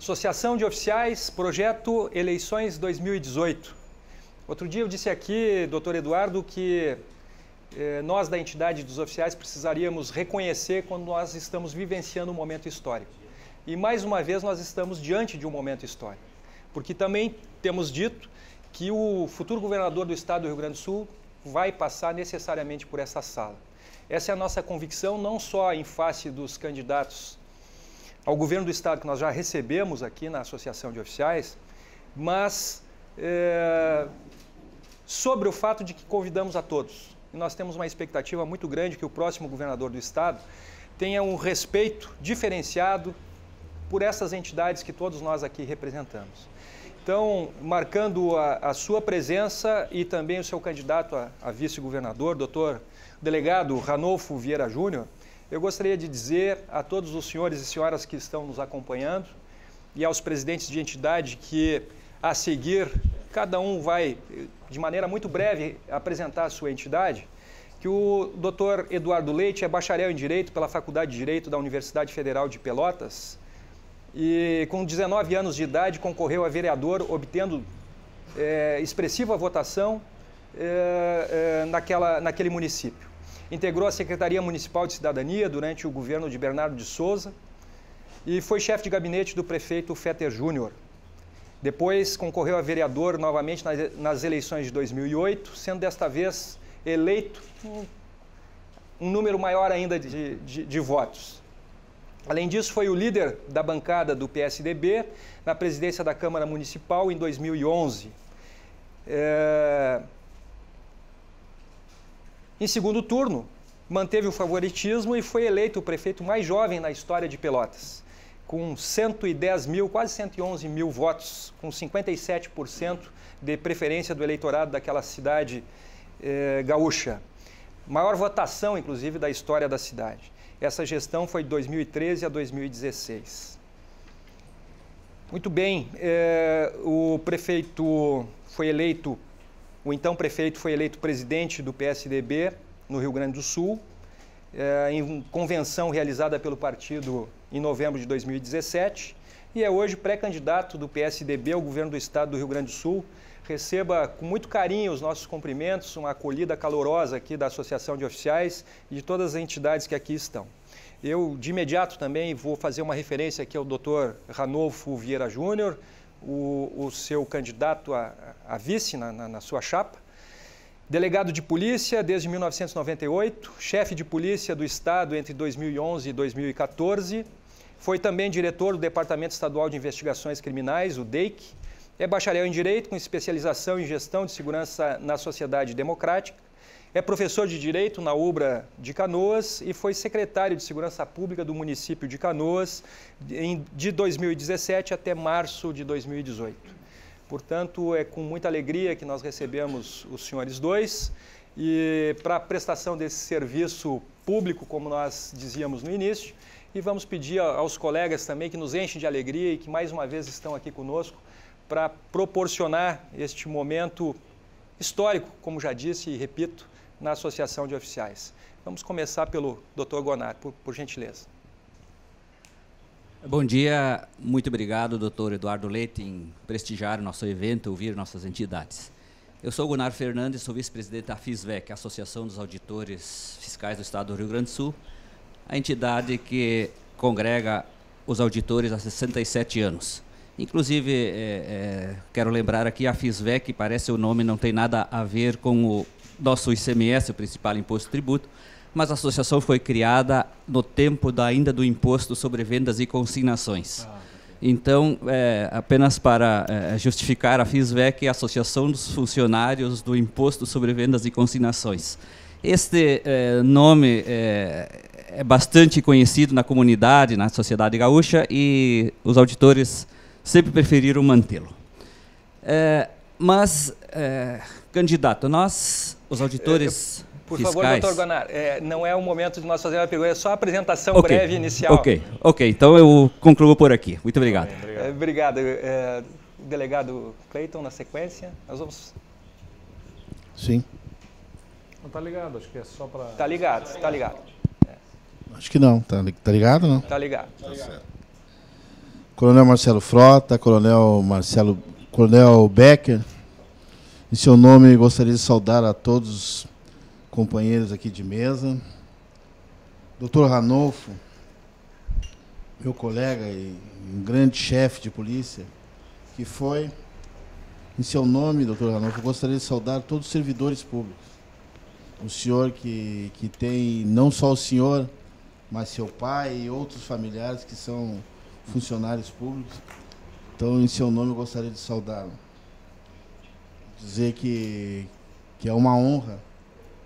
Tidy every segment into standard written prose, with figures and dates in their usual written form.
Associação de Oficiais, Projeto Eleições 2018. Outro dia eu disse aqui, doutor Eduardo, que nós da entidade dos oficiais precisaríamos reconhecer quando nós estamos vivenciando um momento histórico. E mais uma vez nós estamos diante de um momento histórico, porque também temos dito que o futuro governador do estado do Rio Grande do Sul vai passar necessariamente por essa sala. Essa é a nossa convicção, não só em face dos candidatos ao governo do estado que nós já recebemos aqui na Associação de Oficiais, mas sobre o fato de que convidamos a todos. E nós temos uma expectativa muito grande que o próximo governador do estado tenha um respeito diferenciado por essas entidades que todos nós aqui representamos. Então, marcando a sua presença e também o seu candidato a vice-governador, doutor delegado Ranolfo Vieira Júnior, eu gostaria de dizer a todos os senhores e senhoras que estão nos acompanhando e aos presidentes de entidade que, a seguir, cada um vai, de maneira muito breve, apresentar a sua entidade, que o doutor Eduardo Leite é bacharel em Direito pela Faculdade de Direito da Universidade Federal de Pelotas e, com 19 anos de idade, concorreu a vereador, obtendo expressiva votação naquele município. Integrou a Secretaria Municipal de Cidadania durante o governo de Bernardo de Souza e foi chefe de gabinete do prefeito Fetter Júnior. Depois concorreu a vereador novamente nas eleições de 2008, sendo desta vez eleito um número maior ainda de votos. Além disso, foi o líder da bancada do PSDB na presidência da Câmara Municipal em 2011. Em segundo turno, manteve o favoritismo e foi eleito o prefeito mais jovem na história de Pelotas, com 110 mil, quase 111 mil votos, com 57% de preferência do eleitorado daquela cidade gaúcha. Maior votação, inclusive, da história da cidade. Essa gestão foi de 2013 a 2016. Muito bem, o prefeito foi eleito, o então prefeito foi eleito presidente do PSDB no Rio Grande do Sul, em convenção realizada pelo partido em novembro de 2017, e é hoje pré-candidato do PSDB ao governo do estado do Rio Grande do Sul. Receba com muito carinho os nossos cumprimentos, uma acolhida calorosa aqui da Associação de Oficiais e de todas as entidades que aqui estão. Eu, de imediato, também vou fazer uma referência aqui ao doutor Ranolfo Vieira Júnior, o seu candidato a vice na sua chapa. Delegado de polícia desde 1998, chefe de polícia do estado entre 2011 e 2014, foi também diretor do Departamento Estadual de Investigações Criminais, o DEIC, é bacharel em Direito com especialização em Gestão de Segurança na Sociedade Democrática, é professor de Direito na UBRA de Canoas e foi secretário de Segurança Pública do município de Canoas de 2017 até março de 2018. Portanto, é com muita alegria que nós recebemos os senhores dois e para a prestação desse serviço público, como nós dizíamos no início, e vamos pedir aos colegas também que nos enchem de alegria e que mais uma vez estão aqui conosco para proporcionar este momento histórico, como já disse e repito, na Associação de Oficiais. Vamos começar pelo Dr. Gonar, por gentileza. Bom dia, muito obrigado, doutor Eduardo Leite, em prestigiar o nosso evento, ouvir nossas entidades. Eu sou Gonar Fernandes, sou vice-presidente da FISVEC, Associação dos Auditores Fiscais do Estado do Rio Grande do Sul, a entidade que congrega os auditores há 67 anos. Inclusive, quero lembrar aqui, a FISVEC, parece o nome, não tem nada a ver com o nosso ICMS, o principal imposto de tributo, mas a associação foi criada no tempo ainda do imposto sobre vendas e consignações. Então, apenas para justificar, a FISVEC é a Associação dos Funcionários do Imposto sobre Vendas e Consignações. Este nome é bastante conhecido na comunidade, na sociedade gaúcha, e os auditores sempre preferiram mantê-lo. Candidato, nós, os auditores por fiscais... favor, doutor Gonar, não é o momento de nós fazermos uma pergunta, é só a apresentação breve inicial. Ok, então eu concluo por aqui. Muito obrigado. Obrigado. Delegado Cleiton, na sequência, nós vamos... Sim. Não está ligado, acho que é só para... Está ligado, está ligado. Acho que não. Tá ligado, não? Está ligado. Tá certo. Coronel Marcelo Frota, Coronel Becker, em seu nome gostaria de saudar a todos os companheiros aqui de mesa. Dr. Ranolfo, meu colega e um grande chefe de polícia, que foi, em seu nome, Dr. Ranolfo, eu gostaria de saudar todos os servidores públicos. O senhor que tem, não só o senhor, mas seu pai e outros familiares que são funcionários públicos. Então, em seu nome, eu gostaria de saudá-lo. Dizer que é uma honra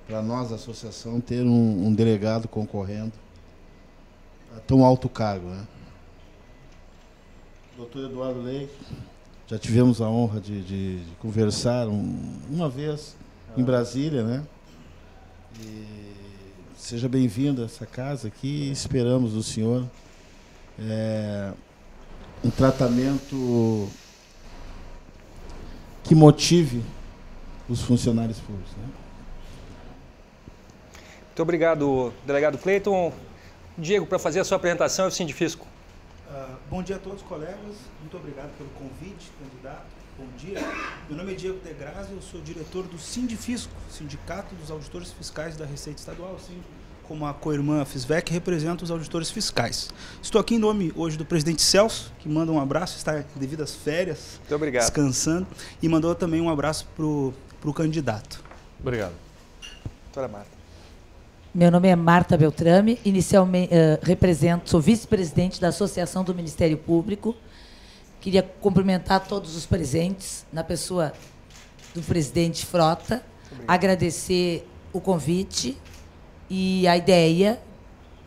para nós, da associação, ter um delegado concorrendo a tão alto cargo, né? Doutor Eduardo Leite, já tivemos a honra de conversar uma vez em Brasília, né? E seja bem-vindo a essa casa aqui, esperamos do senhor um tratamento que motive os funcionários públicos, né? Muito obrigado, delegado Cleiton. Diego, para fazer a sua apresentação, é o Sindifisco. Bom dia a todos, colegas. Muito obrigado pelo convite, candidato. Bom dia. Meu nome é Diego De Grazia, eu sou diretor do Sindifisco, Sindicato dos Auditores Fiscais da Receita Estadual, assim como a co-irmã FISVEC representa os auditores fiscais. Estou aqui em nome hoje do presidente Celso, que manda um abraço, está em devidas férias, muito obrigado, descansando, e mandou também um abraço para o candidato. Obrigado. Doutora Marta. Meu nome é Marta Beltrame, inicialmente sou vice-presidente da Associação do Ministério Público. Queria cumprimentar todos os presentes, na pessoa do presidente Frota, agradecer o convite e a ideia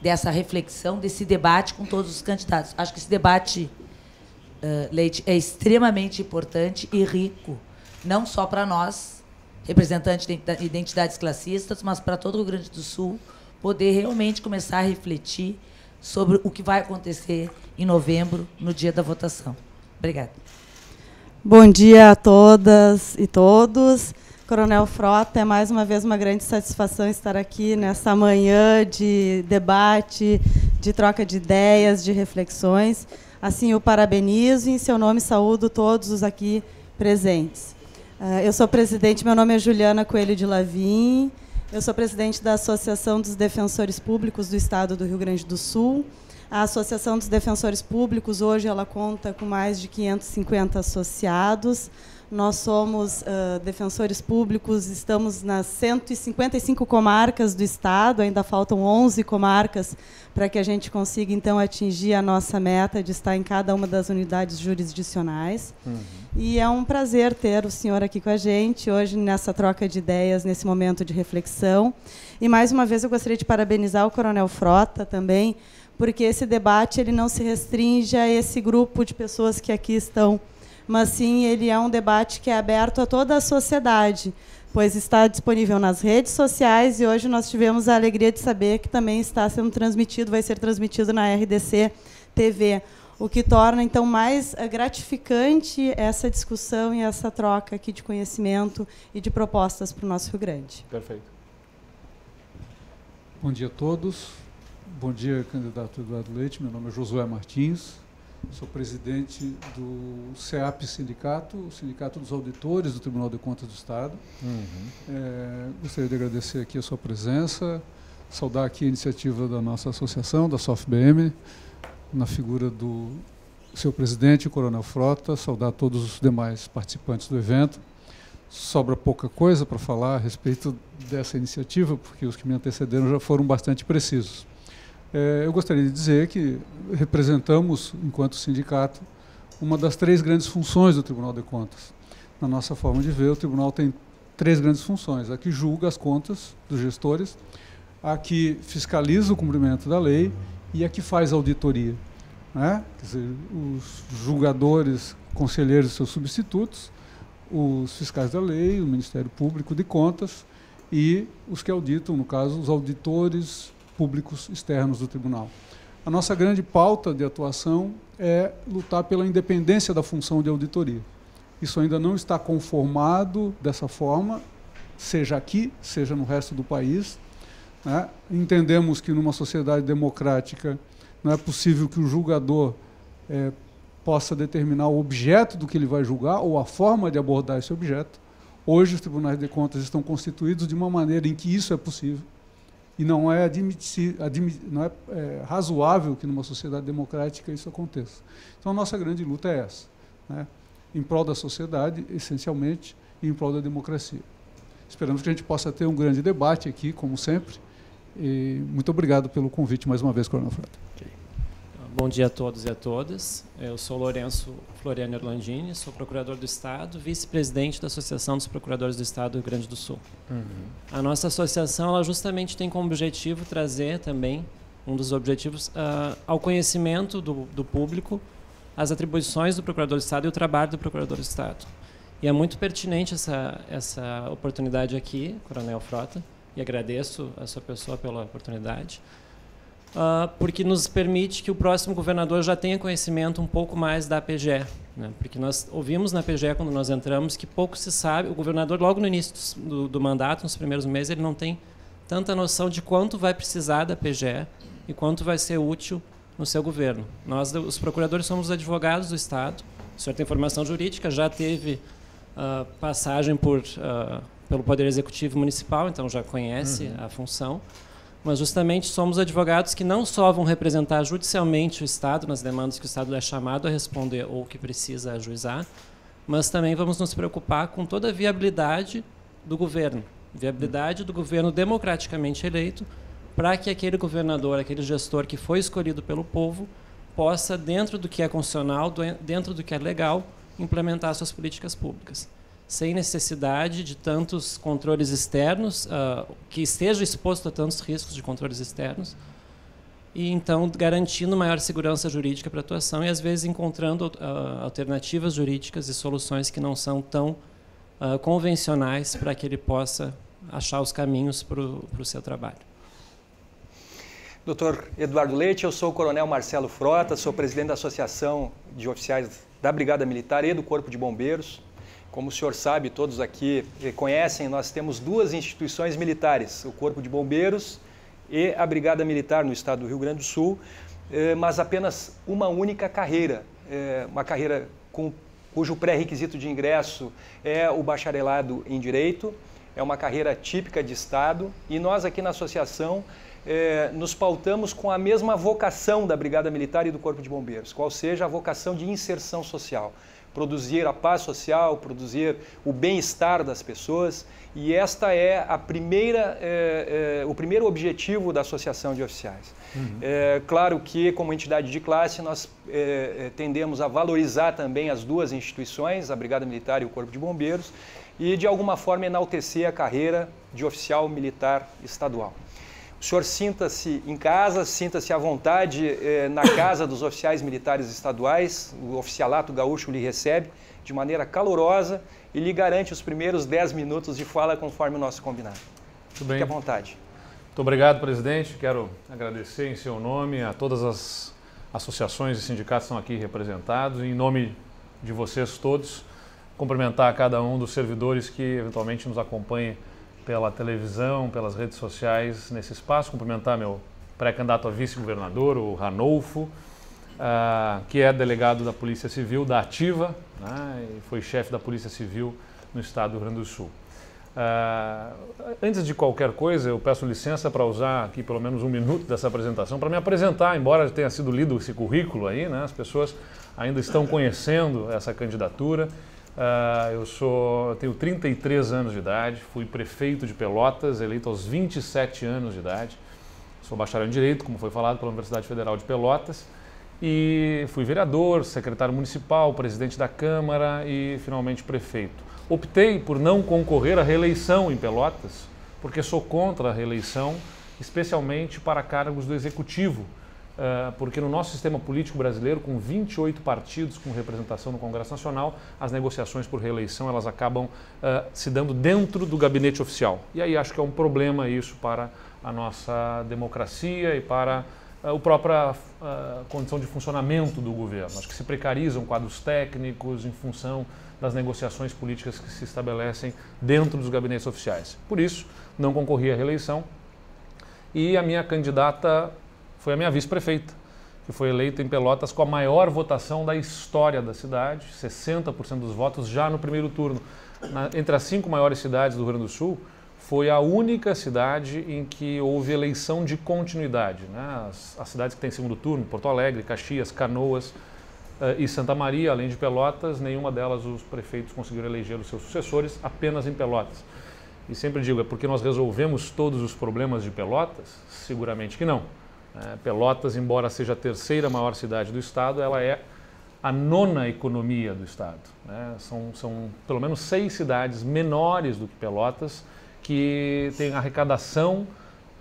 dessa reflexão, desse debate com todos os candidatos. Acho que esse debate, Leite, é extremamente importante e rico, não só para nós, representantes de identidades classistas, mas para todo o Rio Grande do Sul, poder realmente começar a refletir sobre o que vai acontecer em novembro, no dia da votação. Obrigada. Bom dia a todas e todos. Coronel Frota, é mais uma vez uma grande satisfação estar aqui nessa manhã de debate, de troca de ideias, de reflexões. Assim, o parabenizo e, em seu nome, saúdo todos os aqui presentes. Eu sou presidente, meu nome é Juliana Coelho de Lavim, eu sou presidente da Associação dos Defensores Públicos do Estado do Rio Grande do Sul. A Associação dos Defensores Públicos, hoje, ela conta com mais de 550 associados. Nós somos defensores públicos, estamos nas 155 comarcas do Estado, ainda faltam 11 comarcas para que a gente consiga, então, atingir a nossa meta de estar em cada uma das unidades jurisdicionais. E é um prazer ter o senhor aqui com a gente, hoje, nessa troca de ideias, nesse momento de reflexão. E, mais uma vez, eu gostaria de parabenizar o Coronel Frota também, porque esse debate ele não se restringe a esse grupo de pessoas que aqui estão, mas sim ele é um debate que é aberto a toda a sociedade, pois está disponível nas redes sociais e hoje nós tivemos a alegria de saber que também está sendo transmitido, vai ser transmitido na RDC TV, o que torna, então, mais gratificante essa discussão e essa troca aqui de conhecimento e de propostas para o nosso Rio Grande. Perfeito. Bom dia a todos. Bom dia, candidato Eduardo Leite. Meu nome é Josué Martins. Sou presidente do CEAP Sindicato, o Sindicato dos Auditores do Tribunal de Contas do Estado. Gostaria de agradecer aqui a sua presença, saudar aqui a iniciativa da nossa associação, da SOFBM, na figura do seu presidente, o Coronel Frota, saudar todos os demais participantes do evento. Sobra pouca coisa para falar a respeito dessa iniciativa, porque os que me antecederam já foram bastante precisos. Eu gostaria de dizer que representamos, enquanto sindicato, uma das 3 grandes funções do Tribunal de Contas. Na nossa forma de ver, o tribunal tem 3 grandes funções: a que julga as contas dos gestores, a que fiscaliza o cumprimento da lei e a que faz auditoria, né? Quer dizer, os julgadores, conselheiros e seus substitutos, os fiscais da lei, o Ministério Público de Contas e os que auditam, no caso, os auditores públicos externos do tribunal. A nossa grande pauta de atuação é lutar pela independência da função de auditoria. Isso ainda não está conformado dessa forma, seja aqui, seja no resto do país, né? Entendemos que numa sociedade democrática não é possível que o julgador possa determinar o objeto do que ele vai julgar ou a forma de abordar esse objeto. Hoje, os tribunais de contas estão constituídos de uma maneira em que isso é possível. E não é razoável que numa sociedade democrática isso aconteça. Então, a nossa grande luta é essa, né? Em prol da sociedade, essencialmente, e em prol da democracia. Esperamos que a gente possa ter um grande debate aqui, como sempre. E muito obrigado pelo convite mais uma vez, Coronel Frota. Bom dia a todos e a todas. Eu sou Lourenço Floriano Orlandini, sou procurador do Estado, vice-presidente da Associação dos Procuradores do Estado do Rio Grande do Sul. A nossa associação, ela justamente tem como objetivo trazer também, um dos objetivos, ao conhecimento do público as atribuições do Procurador do Estado e o trabalho do Procurador do Estado. E é muito pertinente essa oportunidade aqui, Coronel Frota, e agradeço a sua pessoa pela oportunidade, porque nos permite que o próximo governador já tenha conhecimento um pouco mais da PGE, né? Porque nós ouvimos na PGE, quando nós entramos, que pouco se sabe. O governador, logo no início do mandato, nos primeiros meses, ele não tem tanta noção de quanto vai precisar da PGE e quanto vai ser útil no seu governo. Nós, os procuradores, somos os advogados do Estado. O senhor tem formação jurídica, já teve passagem pelo Poder Executivo Municipal, então já conhece a função. Mas justamente somos advogados que não só vão representar judicialmente o Estado nas demandas que o Estado é chamado a responder ou que precisa ajuizar, mas também vamos nos preocupar com toda a viabilidade do governo democraticamente eleito, para que aquele governador, aquele gestor que foi escolhido pelo povo, possa, dentro do que é constitucional, dentro do que é legal, implementar suas políticas públicas, sem necessidade de tantos controles externos, que esteja exposto a tantos riscos de controles externos, e então garantindo maior segurança jurídica para a atuação e, às vezes, encontrando alternativas jurídicas e soluções que não são tão convencionais para que ele possa achar os caminhos para o seu trabalho. Dr. Eduardo Leite, eu sou o Coronel Marcelo Frota, sou presidente da Associação de Oficiais da Brigada Militar e do Corpo de Bombeiros. Como o senhor sabe, todos aqui conhecem, nós temos duas instituições militares, o Corpo de Bombeiros e a Brigada Militar no estado do Rio Grande do Sul, mas apenas uma única carreira, uma carreira cujo pré-requisito de ingresso é o bacharelado em Direito, é uma carreira típica de Estado, e nós aqui na associação nos pautamos com a mesma vocação da Brigada Militar e do Corpo de Bombeiros, qual seja a vocação de inserção social, produzir a paz social, produzir o bem-estar das pessoas, e esta é o primeiro objetivo da Associação de Oficiais. Claro que, como entidade de classe, nós tendemos a valorizar também as duas instituições, a Brigada Militar e o Corpo de Bombeiros, e de alguma forma enaltecer a carreira de oficial militar estadual. O senhor sinta-se em casa, sinta-se à vontade na casa dos oficiais militares estaduais. O oficialato gaúcho lhe recebe de maneira calorosa e lhe garante os primeiros 10 minutos de fala conforme o nosso combinado. Muito bem. Fique à vontade. Muito obrigado, presidente. Quero agradecer em seu nome a todas as associações e sindicatos que estão aqui representados. Em nome de vocês todos, cumprimentar cada um dos servidores que eventualmente nos acompanhem pela televisão, pelas redes sociais nesse espaço. Cumprimentar meu pré-candidato a vice-governador, o Ranolfo, que é delegado da Polícia Civil da Ativa, né, e foi chefe da Polícia Civil no estado do Rio Grande do Sul. Antes de qualquer coisa, eu peço licença para usar aqui pelo menos um minuto dessa apresentação para me apresentar, embora tenha sido lido esse currículo aí, né, as pessoas ainda estão conhecendo essa candidatura. Eu tenho 33 anos de idade, fui prefeito de Pelotas, eleito aos 27 anos de idade. Sou bacharel em Direito, como foi falado, pela Universidade Federal de Pelotas. E fui vereador, secretário municipal, presidente da Câmara e, finalmente, prefeito. Optei por não concorrer à reeleição em Pelotas, porque sou contra a reeleição, especialmente para cargos do Executivo, porque no nosso sistema político brasileiro, com 28 partidos com representação no Congresso Nacional, as negociações por reeleição elas acabam se dando dentro do gabinete oficial. E aí acho que é um problema isso para a nossa democracia e para a própria condição de funcionamento do governo. Acho que se precarizam quadros técnicos em função das negociações políticas que se estabelecem dentro dos gabinetes oficiais. Por isso, não concorri à reeleição e a minha candidata foi a minha vice-prefeita, que foi eleito em Pelotas com a maior votação da história da cidade, 60% dos votos já no primeiro turno. Entre as 5 maiores cidades do Rio Grande do Sul, foi a única cidade em que houve eleição de continuidade, né? As cidades que têm segundo turno, Porto Alegre, Caxias, Canoas e Santa Maria, além de Pelotas, nenhuma delas os prefeitos conseguiram eleger os seus sucessores, apenas em Pelotas. E sempre digo, é porque nós resolvemos todos os problemas de Pelotas? Seguramente que não. Pelotas, embora seja a 3ª maior cidade do estado, ela é a 9ª economia do estado, né? São pelo menos 6 cidades menores do que Pelotas que têm arrecadação,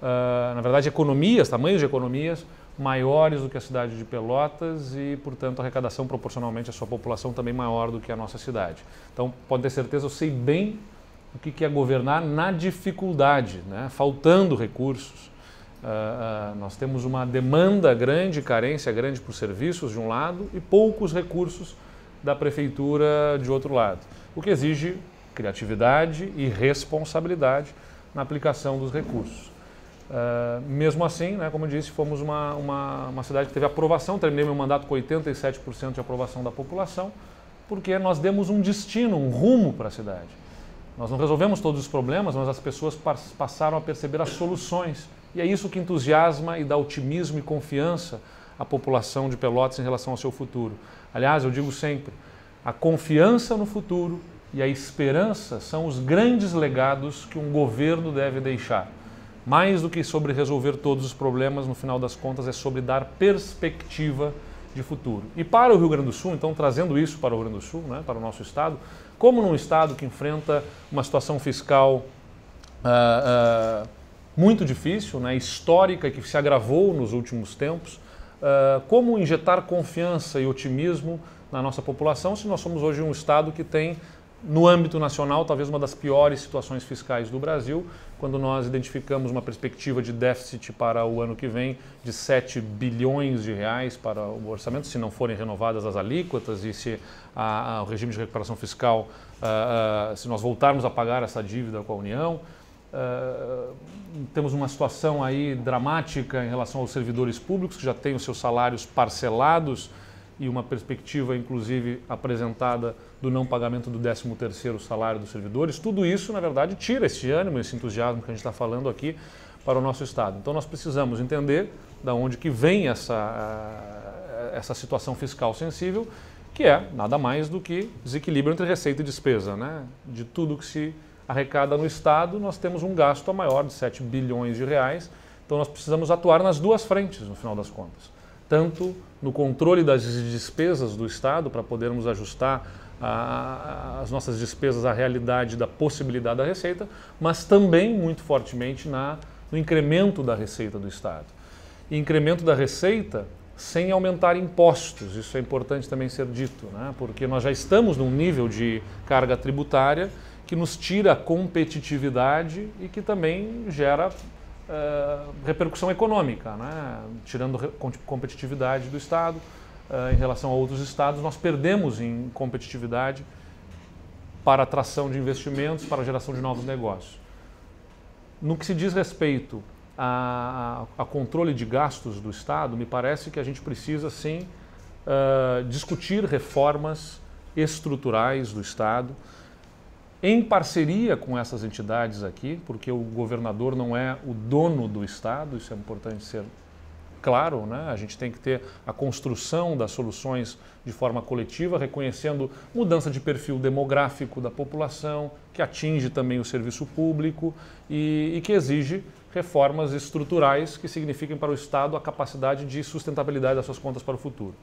na verdade economias, tamanhos de economias maiores do que a cidade de Pelotas e, portanto, a arrecadação proporcionalmente à sua população também maior do que a nossa cidade. Então, pode ter certeza, eu sei bem o que é governar na dificuldade, né? Faltando recursos. Nós temos uma demanda grande, carência grande por serviços de um lado e poucos recursos da prefeitura de outro lado, o que exige criatividade e responsabilidade na aplicação dos recursos. Mesmo assim, né, como eu disse, fomos uma cidade que teve aprovação, terminei meu mandato com 87% de aprovação da população, porque nós demos um destino, um rumo para a cidade. Nós não resolvemos todos os problemas, mas as pessoas passaram a perceber as soluções. E é isso que entusiasma e dá otimismo e confiança à população de Pelotas em relação ao seu futuro. Aliás, eu digo sempre, a confiança no futuro e a esperança são os grandes legados que um governo deve deixar. Mais do que sobre resolver todos os problemas, no final das contas, é sobre dar perspectiva de futuro. E para o Rio Grande do Sul, então, trazendo isso para o Rio Grande do Sul, né, para o nosso estado, como num estado que enfrenta uma situação fiscal muito difícil, né, histórica, que se agravou nos últimos tempos, como injetar confiança e otimismo na nossa população, se nós somos hoje um estado que tem, no âmbito nacional, talvez uma das piores situações fiscais do Brasil, quando nós identificamos uma perspectiva de déficit para o ano que vem de 7 bilhões de reais para o orçamento, se não forem renovadas as alíquotas e se o regime de recuperação fiscal, se nós voltarmos a pagar essa dívida com a União. Temos uma situação aí dramática em relação aos servidores públicos, que já têm os seus salários parcelados e uma perspectiva, inclusive, apresentada do não pagamento do 13º salário dos servidores. Tudo isso, na verdade, tira esse ânimo, esse entusiasmo que a gente está falando aqui para o nosso estado. Então, nós precisamos entender de onde que vem essa situação fiscal sensível, que é nada mais do que desequilíbrio entre receita e despesa, né? De tudo que se arrecada no estado, nós temos um gasto maior de 7 bilhões de reais. Então, nós precisamos atuar nas duas frentes, no final das contas. Tanto no controle das despesas do estado, para podermos ajustar as nossas despesas à realidade da possibilidade da receita, mas também muito fortemente no incremento da receita do estado. E incremento da receita sem aumentar impostos, isso é importante também ser dito, né? Porque nós já estamos num nível de carga tributária que nos tira a competitividade e que também gera repercussão econômica, né? Tirando competitividade do estado em relação a outros estados, nós perdemos em competitividade para atração de investimentos, para a geração de novos negócios. No que se diz respeito a controle de gastos do estado, me parece que a gente precisa sim discutir reformas estruturais do estado, em parceria com essas entidades aqui, porque o governador não é o dono do estado, isso é importante ser claro, né? A gente tem que ter a construção das soluções de forma coletiva, reconhecendo mudança de perfil demográfico da população, que atinge também o serviço público e que exige reformas estruturais que signifiquem para o estado a capacidade de sustentabilidade das suas contas para o futuro.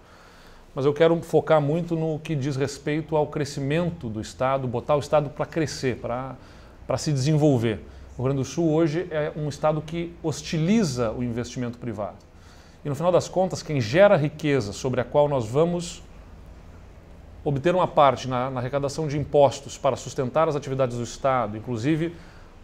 Mas eu quero focar muito no que diz respeito ao crescimento do estado, botar o estado para crescer, para se desenvolver. O Rio Grande do Sul hoje é um estado que hostiliza o investimento privado. E no final das contas, quem gera riqueza sobre a qual nós vamos obter uma parte na arrecadação de impostos para sustentar as atividades do estado, inclusive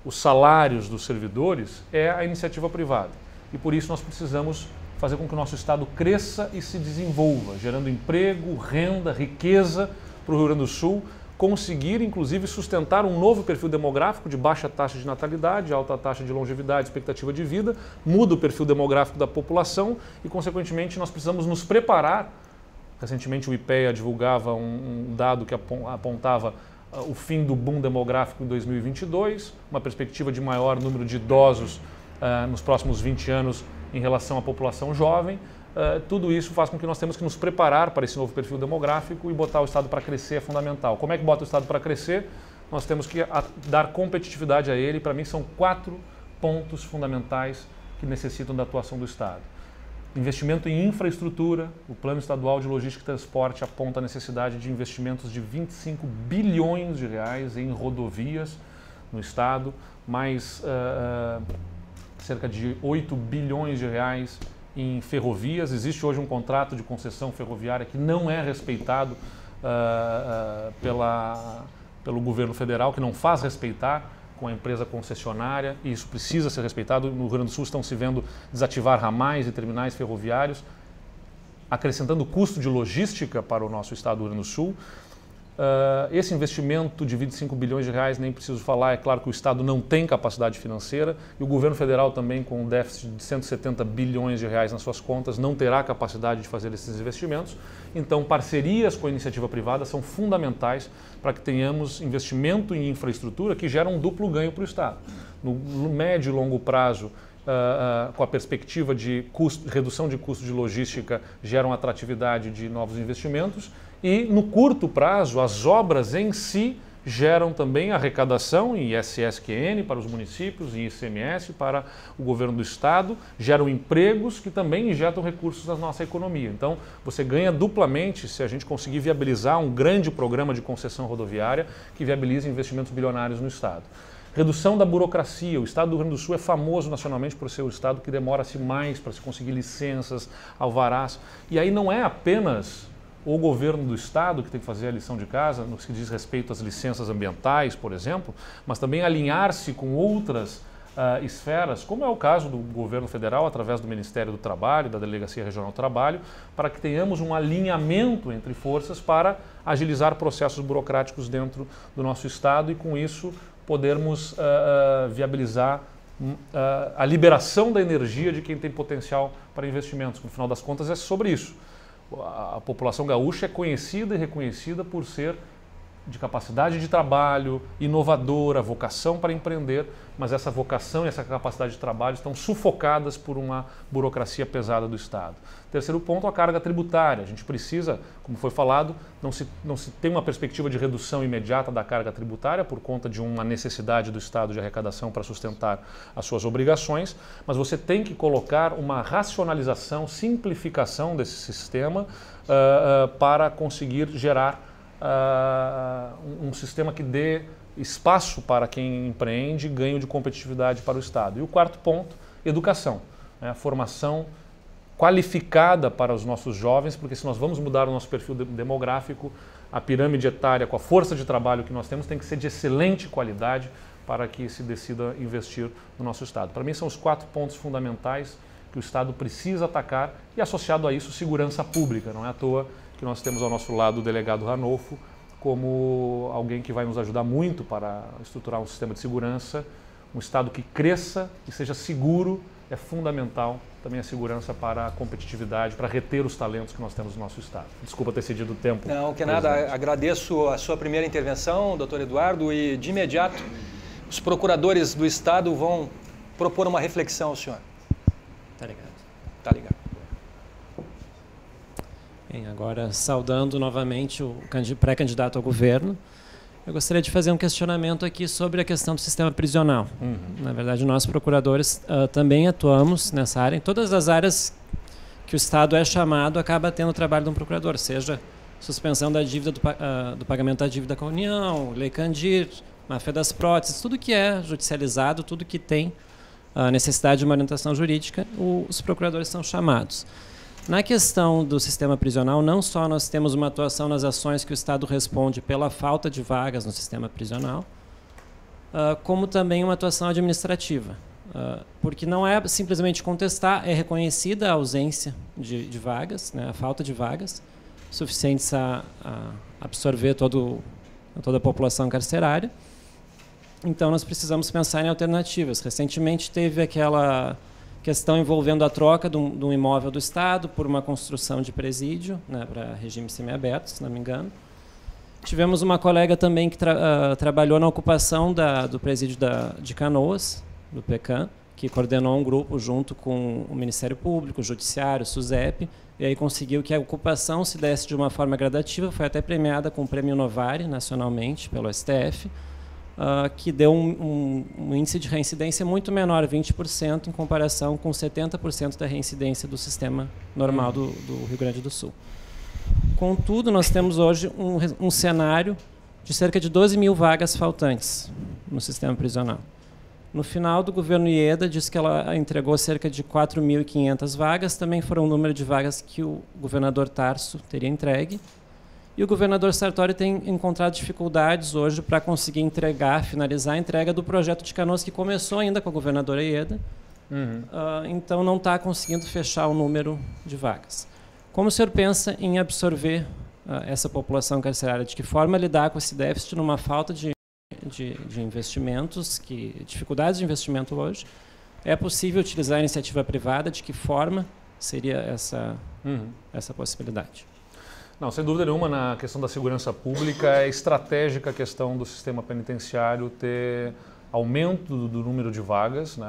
os salários dos servidores, é a iniciativa privada. E por isso nós precisamos fazer com que o nosso estado cresça e se desenvolva, gerando emprego, renda, riqueza para o Rio Grande do Sul, conseguir, inclusive, sustentar um novo perfil demográfico de baixa taxa de natalidade, alta taxa de longevidade, expectativa de vida, muda o perfil demográfico da população e, consequentemente, nós precisamos nos preparar. Recentemente o IPEA divulgava um dado que apontava o fim do boom demográfico em 2022, uma perspectiva de maior número de idosos nos próximos 20 anos em relação à população jovem. Tudo isso faz com que nós temos que nos preparar para esse novo perfil demográfico e botar o Estado para crescer é fundamental. Como é que bota o Estado para crescer? Nós temos que dar competitividade a ele. Para mim são 4 pontos fundamentais que necessitam da atuação do Estado. Investimento em infraestrutura. O Plano Estadual de Logística e Transporte aponta a necessidade de investimentos de 25 bilhões de reais em rodovias no Estado, mais cerca de 8 bilhões de reais em ferrovias. Existe hoje um contrato de concessão ferroviária que não é respeitado pelo governo federal, que não faz respeitar com a empresa concessionária, e isso precisa ser respeitado. No Rio Grande do Sul estão se vendo desativar ramais e terminais ferroviários, acrescentando custo de logística para o nosso estado do Rio Grande do Sul. Esse investimento de 25 bilhões de reais, nem preciso falar, é claro que o Estado não tem capacidade financeira e o governo federal também, com um déficit de 170 bilhões de reais nas suas contas, não terá capacidade de fazer esses investimentos. Então, parcerias com a iniciativa privada são fundamentais para que tenhamos investimento em infraestrutura que gera um duplo ganho para o Estado. No médio e longo prazo, com a perspectiva de redução de custo de logística, geram atratividade de novos investimentos. E no curto prazo, as obras em si geram também arrecadação em ISSQN para os municípios e ICMS para o governo do Estado, geram empregos que também injetam recursos na nossa economia. Então, você ganha duplamente se a gente conseguir viabilizar um grande programa de concessão rodoviária que viabilize investimentos bilionários no Estado. Redução da burocracia. O Estado do Rio Grande do Sul é famoso nacionalmente por ser o Estado que demora-se mais para se conseguir licenças, alvarás. E aí não é apenas o governo do Estado que tem que fazer a lição de casa, no que diz respeito às licenças ambientais, por exemplo, mas também alinhar-se com outras esferas, como é o caso do governo federal, através do Ministério do Trabalho, da Delegacia Regional do Trabalho, para que tenhamos um alinhamento entre forças para agilizar processos burocráticos dentro do nosso Estado e, com isso, podermos viabilizar a liberação da energia de quem tem potencial para investimentos. No final das contas, é sobre isso. A população gaúcha é conhecida e reconhecida por ser de capacidade de trabalho, inovadora, vocação para empreender, mas essa vocação e essa capacidade de trabalho estão sufocadas por uma burocracia pesada do Estado. Terceiro ponto, a carga tributária. A gente precisa, como foi falado, não se tem uma perspectiva de redução imediata da carga tributária por conta de uma necessidade do Estado de arrecadação para sustentar as suas obrigações, mas você tem que colocar uma racionalização, simplificação desse sistema para conseguir gerar um sistema que dê espaço para quem empreende, ganho de competitividade para o Estado. E o quarto ponto, educação, né? A formação qualificada para os nossos jovens, porque se nós vamos mudar o nosso perfil demográfico, a pirâmide etária com a força de trabalho que nós temos tem que ser de excelente qualidade para que se decida investir no nosso Estado. Para mim são os 4 pontos fundamentais que o Estado precisa atacar e, associado a isso, segurança pública. Não é à toa que nós temos ao nosso lado o delegado Ranolfo como alguém que vai nos ajudar muito para estruturar um sistema de segurança. Um Estado que cresça e seja seguro é fundamental também a segurança para a competitividade, para reter os talentos que nós temos no nosso Estado. Desculpa ter cedido o tempo. Não, que nada. Agradeço a sua primeira intervenção, doutor Eduardo, e de imediato os procuradores do Estado vão propor uma reflexão ao senhor. Tá ligado. Tá ligado. Bem, agora, saudando novamente o pré-candidato ao governo, eu gostaria de fazer um questionamento aqui sobre a questão do sistema prisional. Na verdade, nós, procuradores, também atuamos nessa área. Em todas as áreas que o Estado é chamado, acaba tendo o trabalho de um procurador, seja suspensão da dívida do pagamento da dívida com a União, Lei Candir, máfia das próteses, tudo que é judicializado, tudo que tem a necessidade de uma orientação jurídica, os procuradores são chamados. Na questão do sistema prisional, não só nós temos uma atuação nas ações que o Estado responde pela falta de vagas no sistema prisional, como também uma atuação administrativa. Porque não é simplesmente contestar, é reconhecida a ausência de vagas, né, a falta de vagas suficientes a absorver todo a toda a população carcerária. Então, nós precisamos pensar em alternativas. Recentemente, teve aquela questão envolvendo a troca de um imóvel do Estado por uma construção de presídio, né, para regime semiaberto, se não me engano. Tivemos uma colega também que trabalhou na ocupação do presídio de Canoas, do PECAM, que coordenou um grupo junto com o Ministério Público, o Judiciário, o SUSEP, e aí conseguiu que a ocupação se desse de uma forma gradativa, foi até premiada com o Prêmio Novari, nacionalmente, pelo STF, que deu um índice de reincidência muito menor, 20%, em comparação com 70% da reincidência do sistema normal do Rio Grande do Sul. Contudo, nós temos hoje um cenário de cerca de 12 mil vagas faltantes no sistema prisional. No final do governo Ieda, diz que ela entregou cerca de 4.500 vagas, também foram o número de vagas que o governador Tarso teria entregue. E o governador Sartori tem encontrado dificuldades hoje para conseguir finalizar a entrega do projeto de Canoas, que começou ainda com a governadora Ieda. Então, não está conseguindo fechar o número de vagas. Como o senhor pensa em absorver essa população carcerária? De que forma lidar com esse déficit numa falta de investimentos, dificuldades de investimento hoje? É possível utilizar a iniciativa privada? De que forma seria essa possibilidade? Não, sem dúvida nenhuma, na questão da segurança pública, é estratégica a questão do sistema penitenciário ter aumento do número de vagas, né?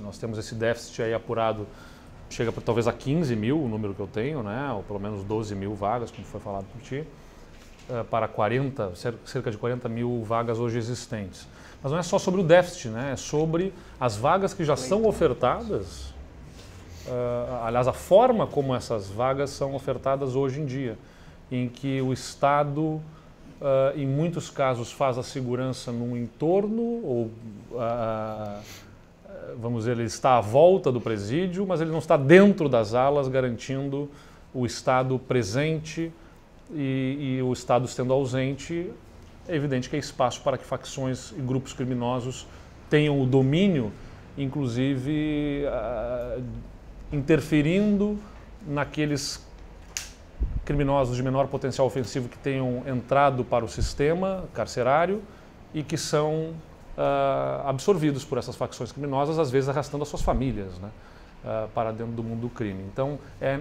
Nós temos esse déficit aí apurado, chega talvez a 15 mil, o número que eu tenho, né? Ou pelo menos 12 mil vagas, como foi falado por ti, para cerca de 40 mil vagas hoje existentes. Mas não é só sobre o déficit, né? É sobre as vagas que já são ofertadas, aliás, a forma como essas vagas são ofertadas hoje em dia, em que o Estado, em muitos casos, faz a segurança num entorno, ou, vamos dizer, ele está à volta do presídio, mas ele não está dentro das alas, garantindo o Estado presente e o Estado estando ausente. É evidente que é espaço para que facções e grupos criminosos tenham o domínio, inclusive interferindo naqueles criminosos de menor potencial ofensivo que tenham entrado para o sistema carcerário e que são absorvidos por essas facções criminosas, às vezes arrastando as suas famílias, né, para dentro do mundo do crime. Então, é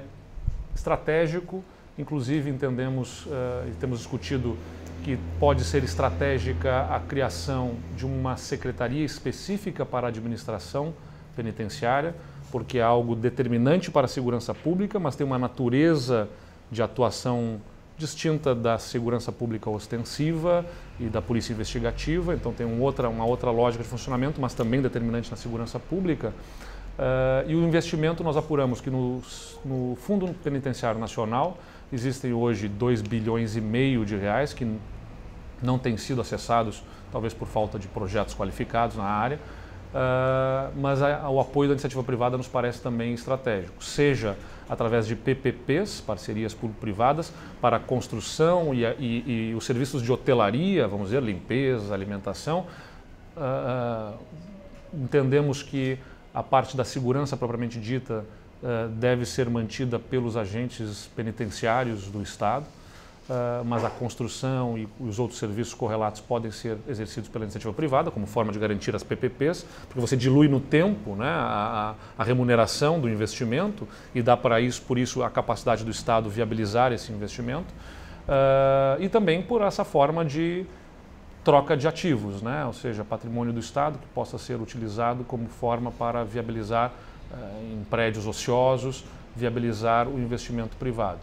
estratégico, inclusive entendemos e temos discutido que pode ser estratégica a criação de uma secretaria específica para a administração penitenciária, porque é algo determinante para a segurança pública, mas tem uma natureza de atuação distinta da segurança pública ostensiva e da polícia investigativa, então tem uma outra lógica de funcionamento, mas também determinante na segurança pública. E o investimento, nós apuramos que no Fundo Penitenciário Nacional existem hoje 2,5 bilhões de reais que não têm sido acessados, talvez por falta de projetos qualificados na área, mas o apoio da iniciativa privada nos parece também estratégico, seja através de PPPs, parcerias público-privadas, para a construção e os serviços de hotelaria, vamos dizer, limpeza, alimentação. Entendemos que a parte da segurança propriamente dita deve ser mantida pelos agentes penitenciários do Estado, mas a construção e os outros serviços correlatos podem ser exercidos pela iniciativa privada, como forma de garantir as PPPs, porque você dilui no tempo, né, a remuneração do investimento e dá para isso, por isso, a capacidade do Estado viabilizar esse investimento, e também por essa forma de troca de ativos, né, ou seja, patrimônio do Estado que possa ser utilizado como forma para viabilizar em prédios ociosos, viabilizar o investimento privado.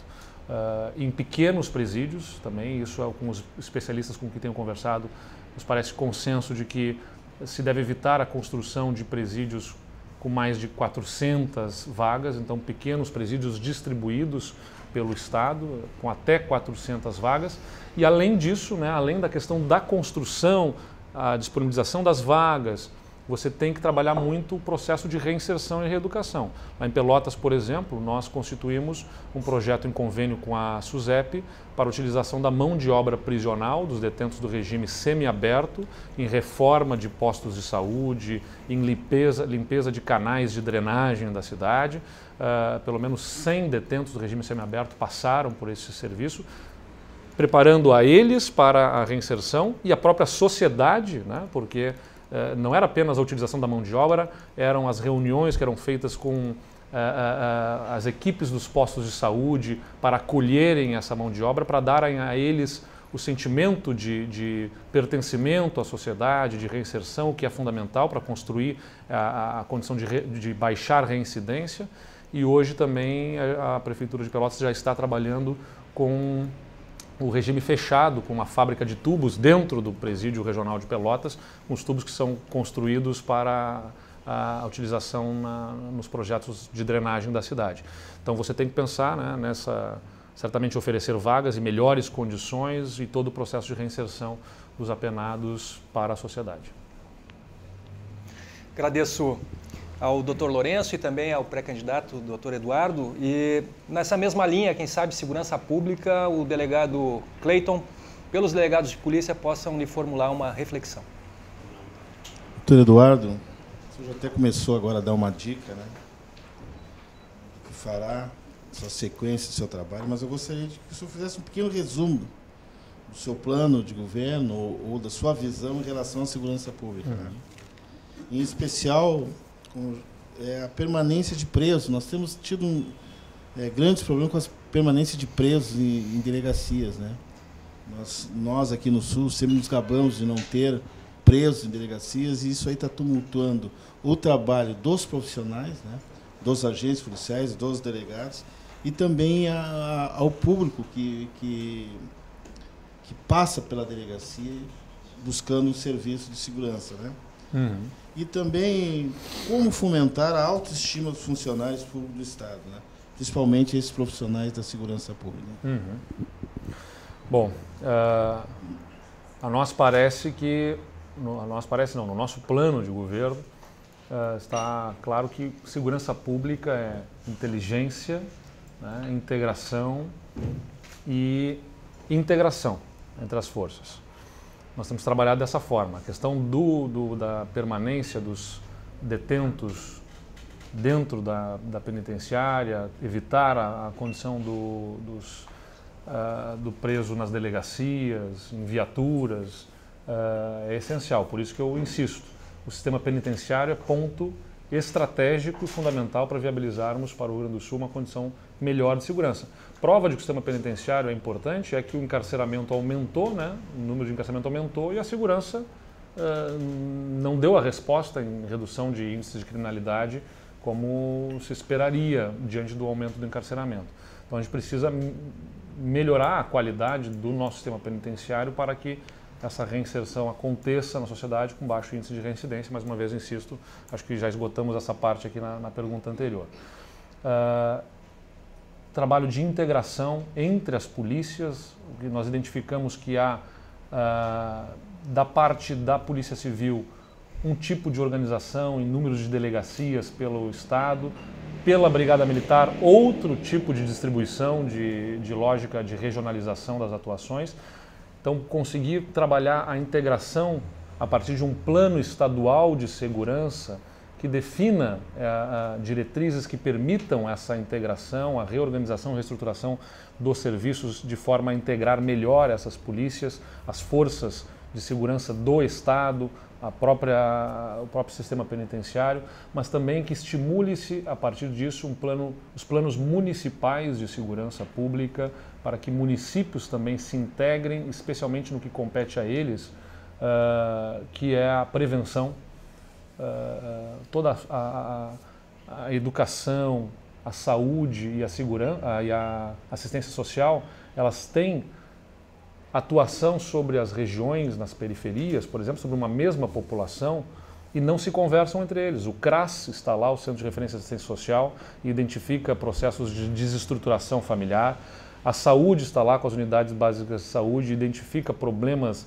Em pequenos presídios também, isso é com os especialistas com quem tenho conversado, nos parece consenso de que se deve evitar a construção de presídios com mais de 400 vagas, então pequenos presídios distribuídos pelo Estado, com até 400 vagas. E além disso, né, além da questão da construção, a disponibilização das vagas, você tem que trabalhar muito o processo de reinserção e reeducação. Lá em Pelotas, por exemplo, nós constituímos um projeto em convênio com a SUSEP para a utilização da mão de obra prisional dos detentos do regime semiaberto, em reforma de postos de saúde, em limpeza de canais de drenagem da cidade. Pelo menos 100 detentos do regime semiaberto passaram por esse serviço. preparando a eles para a reinserção e a própria sociedade, né? Porque não era apenas a utilização da mão de obra, eram as reuniões que eram feitas com as equipes dos postos de saúde para acolherem essa mão de obra, para darem a eles o sentimento de pertencimento à sociedade, de reinserção, que é fundamental para construir a condição de baixar reincidência. E hoje também a Prefeitura de Pelotas já está trabalhando com o regime fechado, com uma fábrica de tubos dentro do Presídio Regional de Pelotas, com os tubos que são construídos para a utilização nos projetos de drenagem da cidade. Então você tem que pensar, né, certamente oferecer vagas e melhores condições e todo o processo de reinserção dos apenados para a sociedade. Agradeço ao Dr. Lourenço e também ao pré-candidato Dr. Eduardo. E nessa mesma linha, quem sabe, segurança pública, o delegado Cleiton, pelos delegados de polícia, possam lhe formular uma reflexão. Dr. Eduardo, você já até começou agora a dar uma dica, né? O que fará, sua sequência do seu trabalho, mas eu gostaria de que o senhor fizesse um pequeno resumo do seu plano de governo ou da sua visão em relação à segurança pública. Né? Em especial, a permanência de presos. Nós temos tido grandes problemas com a permanência de presos em delegacias. Né? Nós aqui no Sul sempre nos gabamos de não ter presos em delegacias e isso aí está tumultuando o trabalho dos profissionais, né? Dos agentes policiais, dos delegados e também ao público que passa pela delegacia buscando um serviço de segurança. Né? E também como fomentar a autoestima dos funcionários públicos do Estado, né? Principalmente esses profissionais da segurança pública. Bom, a nós parece que, no nosso plano de governo, está claro que segurança pública é inteligência, né, integração e integração entre as forças. Nós temos trabalhado dessa forma. A questão da permanência dos detentos dentro da penitenciária, evitar a condição do preso nas delegacias, em viaturas, é essencial. Por isso que eu insisto. O sistema penitenciário é ponto estratégico e fundamental para viabilizarmos para o Rio Grande do Sul uma condição melhor de segurança. Prova de que o sistema penitenciário é importante é que o encarceramento aumentou, né? O número de encarceramento aumentou e a segurança não deu a resposta em redução de índices de criminalidade como se esperaria diante do aumento do encarceramento. Então a gente precisa melhorar a qualidade do nosso sistema penitenciário para que essa reinserção aconteça na sociedade com baixo índice de reincidência. Mais uma vez, insisto, acho que já esgotamos essa parte aqui na pergunta anterior. Trabalho de integração entre as polícias, nós identificamos que há, da parte da Polícia Civil, um tipo de organização em números de delegacias pelo Estado, pela Brigada Militar, outro tipo de distribuição, de lógica de regionalização das atuações. Então, conseguir trabalhar a integração a partir de um plano estadual de segurança que defina diretrizes que permitam essa integração, a reorganização, a reestruturação dos serviços de forma a integrar melhor essas polícias, as forças de segurança do Estado, o próprio sistema penitenciário, mas também que estimule-se, a partir disso, os planos municipais de segurança pública, para que municípios também se integrem, especialmente no que compete a eles, que é a prevenção, toda a educação, a saúde e a segurança e a assistência social, elas têm atuação sobre as regiões, nas periferias, por exemplo, sobre uma mesma população e não se conversam entre eles. O CRAS está lá, o Centro de Referência de Assistência Social, e identifica processos de desestruturação familiar. A saúde está lá com as unidades básicas de saúde, identifica problemas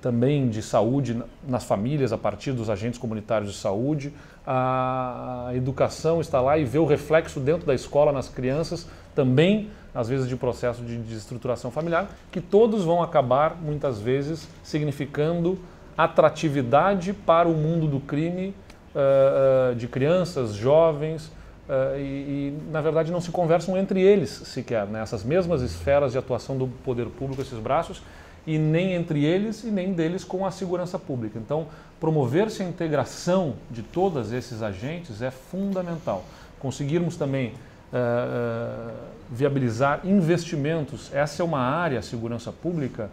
também de saúde nas famílias a partir dos agentes comunitários de saúde. A educação está lá e vê o reflexo dentro da escola nas crianças, também às vezes de processo de desestruturação familiar, que todos vão acabar muitas vezes significando atratividade para o mundo do crime de crianças, jovens, na verdade, não se conversam entre eles sequer, né? Essas mesmas esferas de atuação do poder público, esses braços, e nem entre eles e nem deles com a segurança pública. Então, promover-se a integração de todos esses agentes é fundamental. Conseguirmos também viabilizar investimentos, essa é uma área, a segurança pública,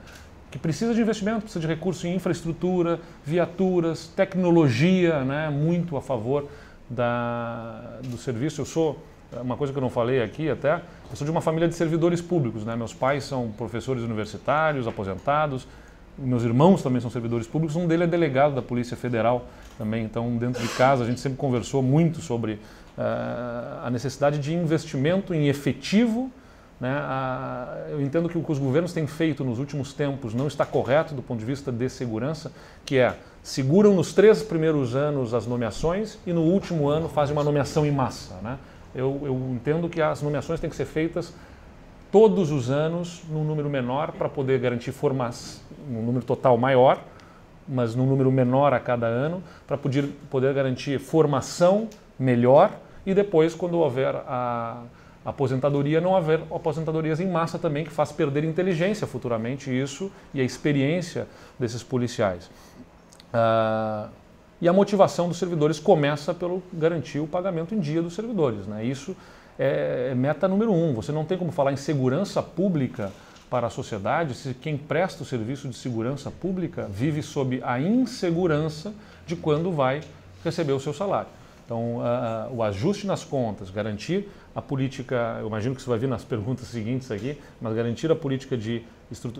que precisa de investimento, precisa de recursos em infraestrutura, viaturas, tecnologia, né? Muito a favor do serviço. Eu sou, uma coisa que eu não falei aqui até, eu sou de uma família de servidores públicos, né? Meus pais são professores universitários, aposentados, meus irmãos também são servidores públicos, um deles é delegado da Polícia Federal também, então dentro de casa a gente sempre conversou muito sobre a necessidade de investimento em efetivo, né? Eu entendo que o que os governos têm feito nos últimos tempos não está correto do ponto de vista de segurança, que é, seguram nos 3 primeiros anos as nomeações e no último ano fazem uma nomeação em massa, né? Eu entendo que as nomeações têm que ser feitas todos os anos num número menor para poder garantir um número total maior, mas num número menor a cada ano, para poder garantir formação melhor e depois, quando houver a aposentadoria, não haver aposentadorias em massa também, que faz perder inteligência futuramente isso e a experiência desses policiais. E a motivação dos servidores começa pelo garantir o pagamento em dia dos servidores, né? Isso é meta número 1. Você não tem como falar em segurança pública para a sociedade se quem presta o serviço de segurança pública vive sob a insegurança de quando vai receber o seu salário. Então, o ajuste nas contas, garantir a política, eu imagino que isso vai vir nas perguntas seguintes aqui, mas garantir a política de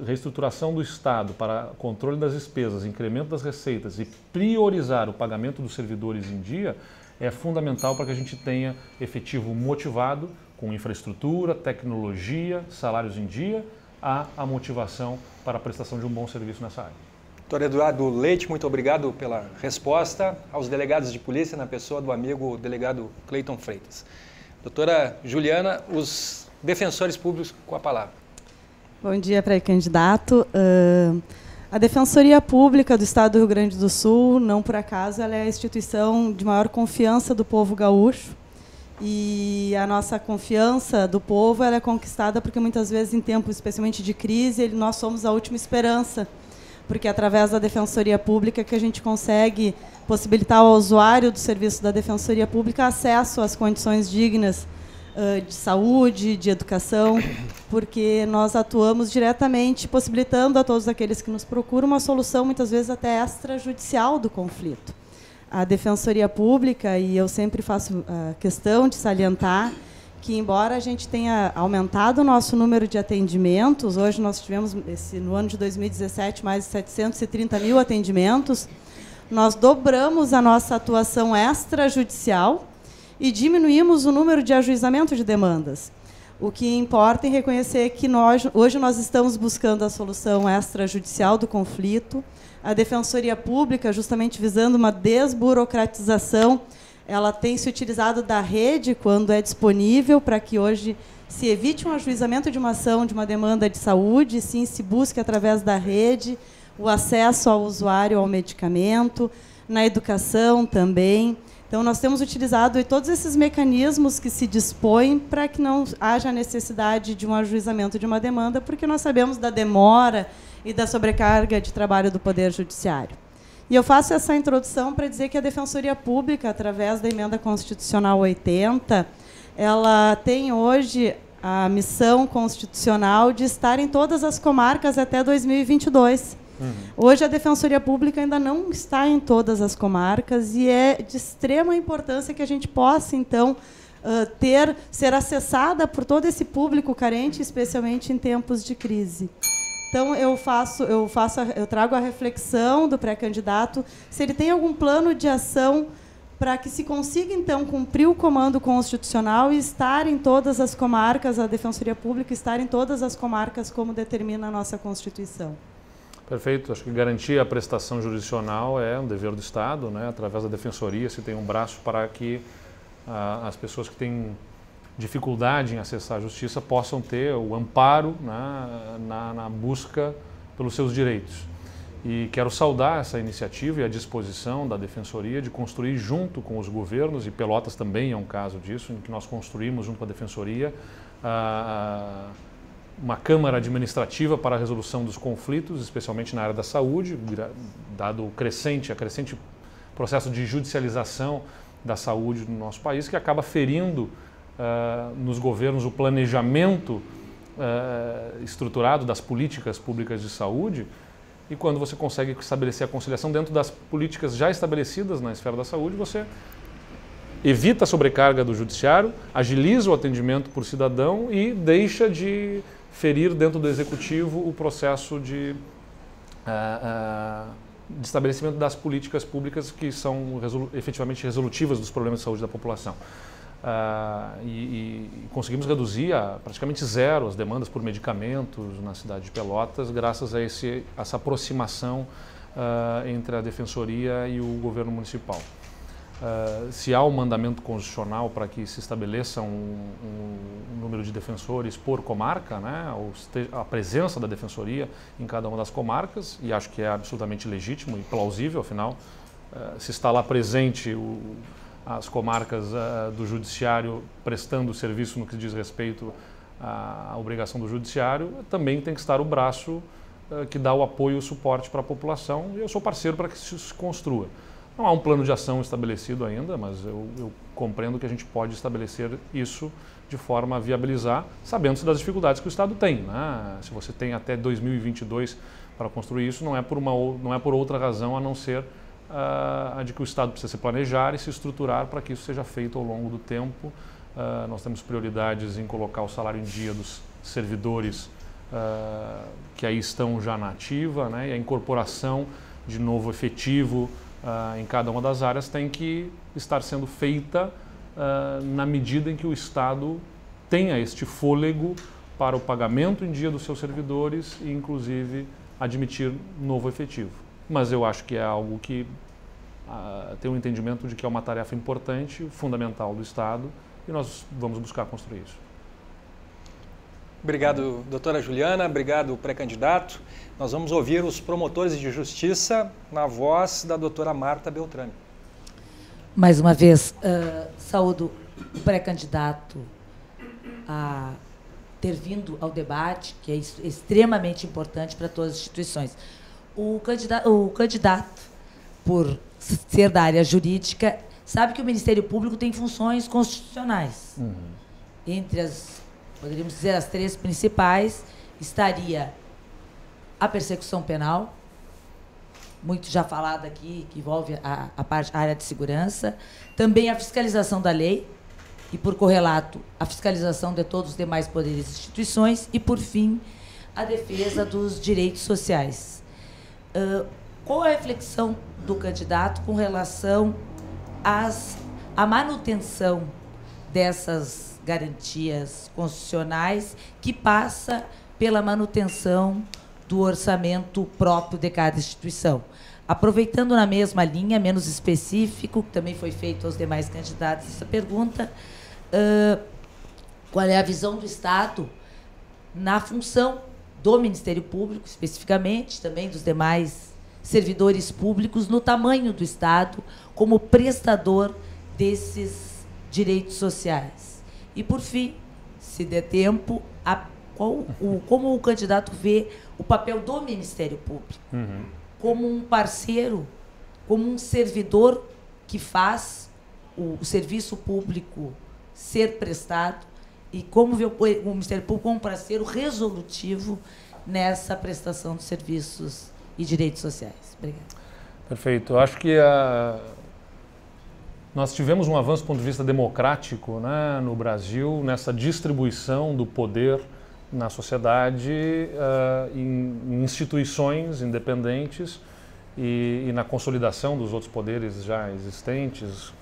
reestruturação do Estado para controle das despesas, incremento das receitas e priorizar o pagamento dos servidores em dia é fundamental para que a gente tenha efetivo motivado com infraestrutura, tecnologia, salários em dia, a motivação para a prestação de um bom serviço nessa área. Doutor Eduardo Leite, muito obrigado pela resposta. Aos delegados de polícia, na pessoa do amigo delegado Cleiton Freitas. Doutora Juliana, os defensores públicos com a palavra. Bom dia, pré-candidato. A Defensoria Pública do Estado do Rio Grande do Sul, não por acaso, ela é a instituição de maior confiança do povo gaúcho. E a nossa confiança do povo ela é conquistada porque muitas vezes em tempos, especialmente de crise, nós somos a última esperança. Porque é através da Defensoria Pública que a gente consegue possibilitar ao usuário do serviço da Defensoria Pública acesso às condições dignas de saúde, de educação, porque nós atuamos diretamente possibilitando a todos aqueles que nos procuram uma solução, muitas vezes até extrajudicial do conflito. A Defensoria Pública, e eu sempre faço questão de salientar, que embora a gente tenha aumentado o nosso número de atendimentos, hoje nós tivemos, no ano de 2017, mais de 730 mil atendimentos, nós dobramos a nossa atuação extrajudicial e diminuímos o número de ajuizamento de demandas. O que importa é reconhecer que hoje nós estamos buscando a solução extrajudicial do conflito, a Defensoria Pública, justamente visando uma desburocratização, ela tem se utilizado da rede quando é disponível para que hoje se evite um ajuizamento de uma ação, de uma demanda de saúde, sim se busque através da rede o acesso ao usuário ao medicamento, na educação também. Então, nós temos utilizado todos esses mecanismos que se dispõem para que não haja necessidade de um ajuizamento de uma demanda, porque nós sabemos da demora e da sobrecarga de trabalho do Poder Judiciário. E eu faço essa introdução para dizer que a Defensoria Pública, através da Emenda Constitucional 80, ela tem hoje a missão constitucional de estar em todas as comarcas até 2022. Hoje a Defensoria Pública ainda não está em todas as comarcas e é de extrema importância que a gente possa, então, ser acessada por todo esse público carente, especialmente em tempos de crise. Então, eu trago a reflexão do pré-candidato se ele tem algum plano de ação para que se consiga, então, cumprir o comando constitucional e estar em todas as comarcas, a Defensoria Pública estar em todas as comarcas, como determina a nossa Constituição. Perfeito. Acho que garantir a prestação jurisdicional é um dever do Estado, né? Através da Defensoria se tem um braço para que as pessoas que têm dificuldade em acessar a justiça possam ter o amparo, né, na busca pelos seus direitos. E quero saudar essa iniciativa e a disposição da Defensoria de construir junto com os governos, e Pelotas também é um caso disso, em que nós construímos junto com a Defensoria uma Câmara Administrativa para a resolução dos conflitos, especialmente na área da saúde, dado a crescente processo de judicialização da saúde no nosso país, que acaba ferindo nos governos o planejamento estruturado das políticas públicas de saúde. E quando você consegue estabelecer a conciliação dentro das políticas já estabelecidas na esfera da saúde, você evita a sobrecarga do judiciário, agiliza o atendimento por cidadão e deixa de ferir dentro do executivo o processo de estabelecimento das políticas públicas que são efetivamente resolutivas dos problemas de saúde da população. E conseguimos reduzir a praticamente zero as demandas por medicamentos na cidade de Pelotas, graças a essa aproximação entre a Defensoria e o governo municipal. Se há um mandamento constitucional para que se estabeleça um número de defensores por comarca, né, a presença da Defensoria em cada uma das comarcas, e acho que é absolutamente legítimo e plausível, afinal, se está lá presente as comarcas do Judiciário prestando serviço no que diz respeito à obrigação do Judiciário, também tem que estar o braço que dá o apoio e o suporte para a população, e eu sou parceiro para que isso se construa. Não há um plano de ação estabelecido ainda, mas eu compreendo que a gente pode estabelecer isso de forma a viabilizar, sabendo-se das dificuldades que o Estado tem, né? Se você tem até 2022 para construir isso, não é por outra razão a não ser a de que o Estado precisa se planejar e se estruturar para que isso seja feito ao longo do tempo. Nós temos prioridades em colocar o salário em dia dos servidores que aí estão já na ativa, né? E a incorporação de novo efetivo em cada uma das áreas tem que estar sendo feita na medida em que o Estado tenha este fôlego para o pagamento em dia dos seus servidores e, inclusive, admitir novo efetivo. Mas eu acho que é algo que tem um entendimento de que é uma tarefa importante, fundamental do Estado, e nós vamos buscar construir isso. Obrigado, doutora Juliana. Obrigado, pré-candidato. Nós vamos ouvir os promotores de justiça na voz da doutora Marta Beltrame. Mais uma vez, saúdo o pré-candidato a ter vindo ao debate, que é extremamente importante para todas as instituições. O candidato, por ser da área jurídica, sabe que o Ministério Público tem funções constitucionais. Entre as, poderíamos dizer, as três principais, estaria a persecução penal, muito já falada aqui, que envolve a área de segurança, também a fiscalização da lei, e, por correlato, a fiscalização de todos os demais poderes e instituições, e, por fim, a defesa dos direitos sociais. Qual a reflexão do candidato com relação à manutenção dessas garantias constitucionais, que passa pela manutenção do orçamento próprio de cada instituição? Aproveitando na mesma linha, menos específico, que também foi feito aos demais candidatos essa pergunta, qual é a visão do Estado na função do Ministério Público, especificamente, também dos demais servidores públicos, no tamanho do Estado como prestador desses direitos sociais? E, por fim, se der tempo, como o candidato vê o papel do Ministério Público, como um parceiro, como um servidor que faz o serviço público ser prestado, e como vê o Ministério Público como um parceiro resolutivo nessa prestação de serviços e direitos sociais. Obrigada. Perfeito. Eu acho que nós tivemos um avanço do ponto de vista democrático, né, no Brasil, nessa distribuição do poder na sociedade, em instituições independentes e na consolidação dos outros poderes já existentes,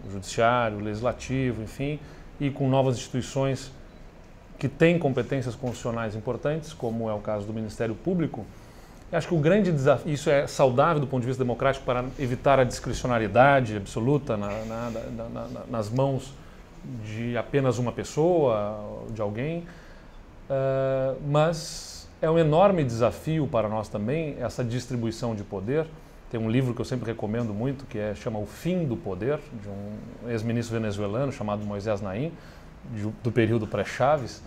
o judiciário, o legislativo, enfim, e com novas instituições que têm competências constitucionais importantes, como é o caso do Ministério Público. Eu acho que o grande desafio, isso é saudável do ponto de vista democrático para evitar a discricionariedade absoluta nas mãos de apenas uma pessoa, de alguém, mas É um enorme desafio para nós também essa distribuição de poder. Tem um livro que eu sempre recomendo muito, que chama O Fim do Poder, de um ex-ministro venezuelano chamado Moisés Naim, do período pré-Chaves,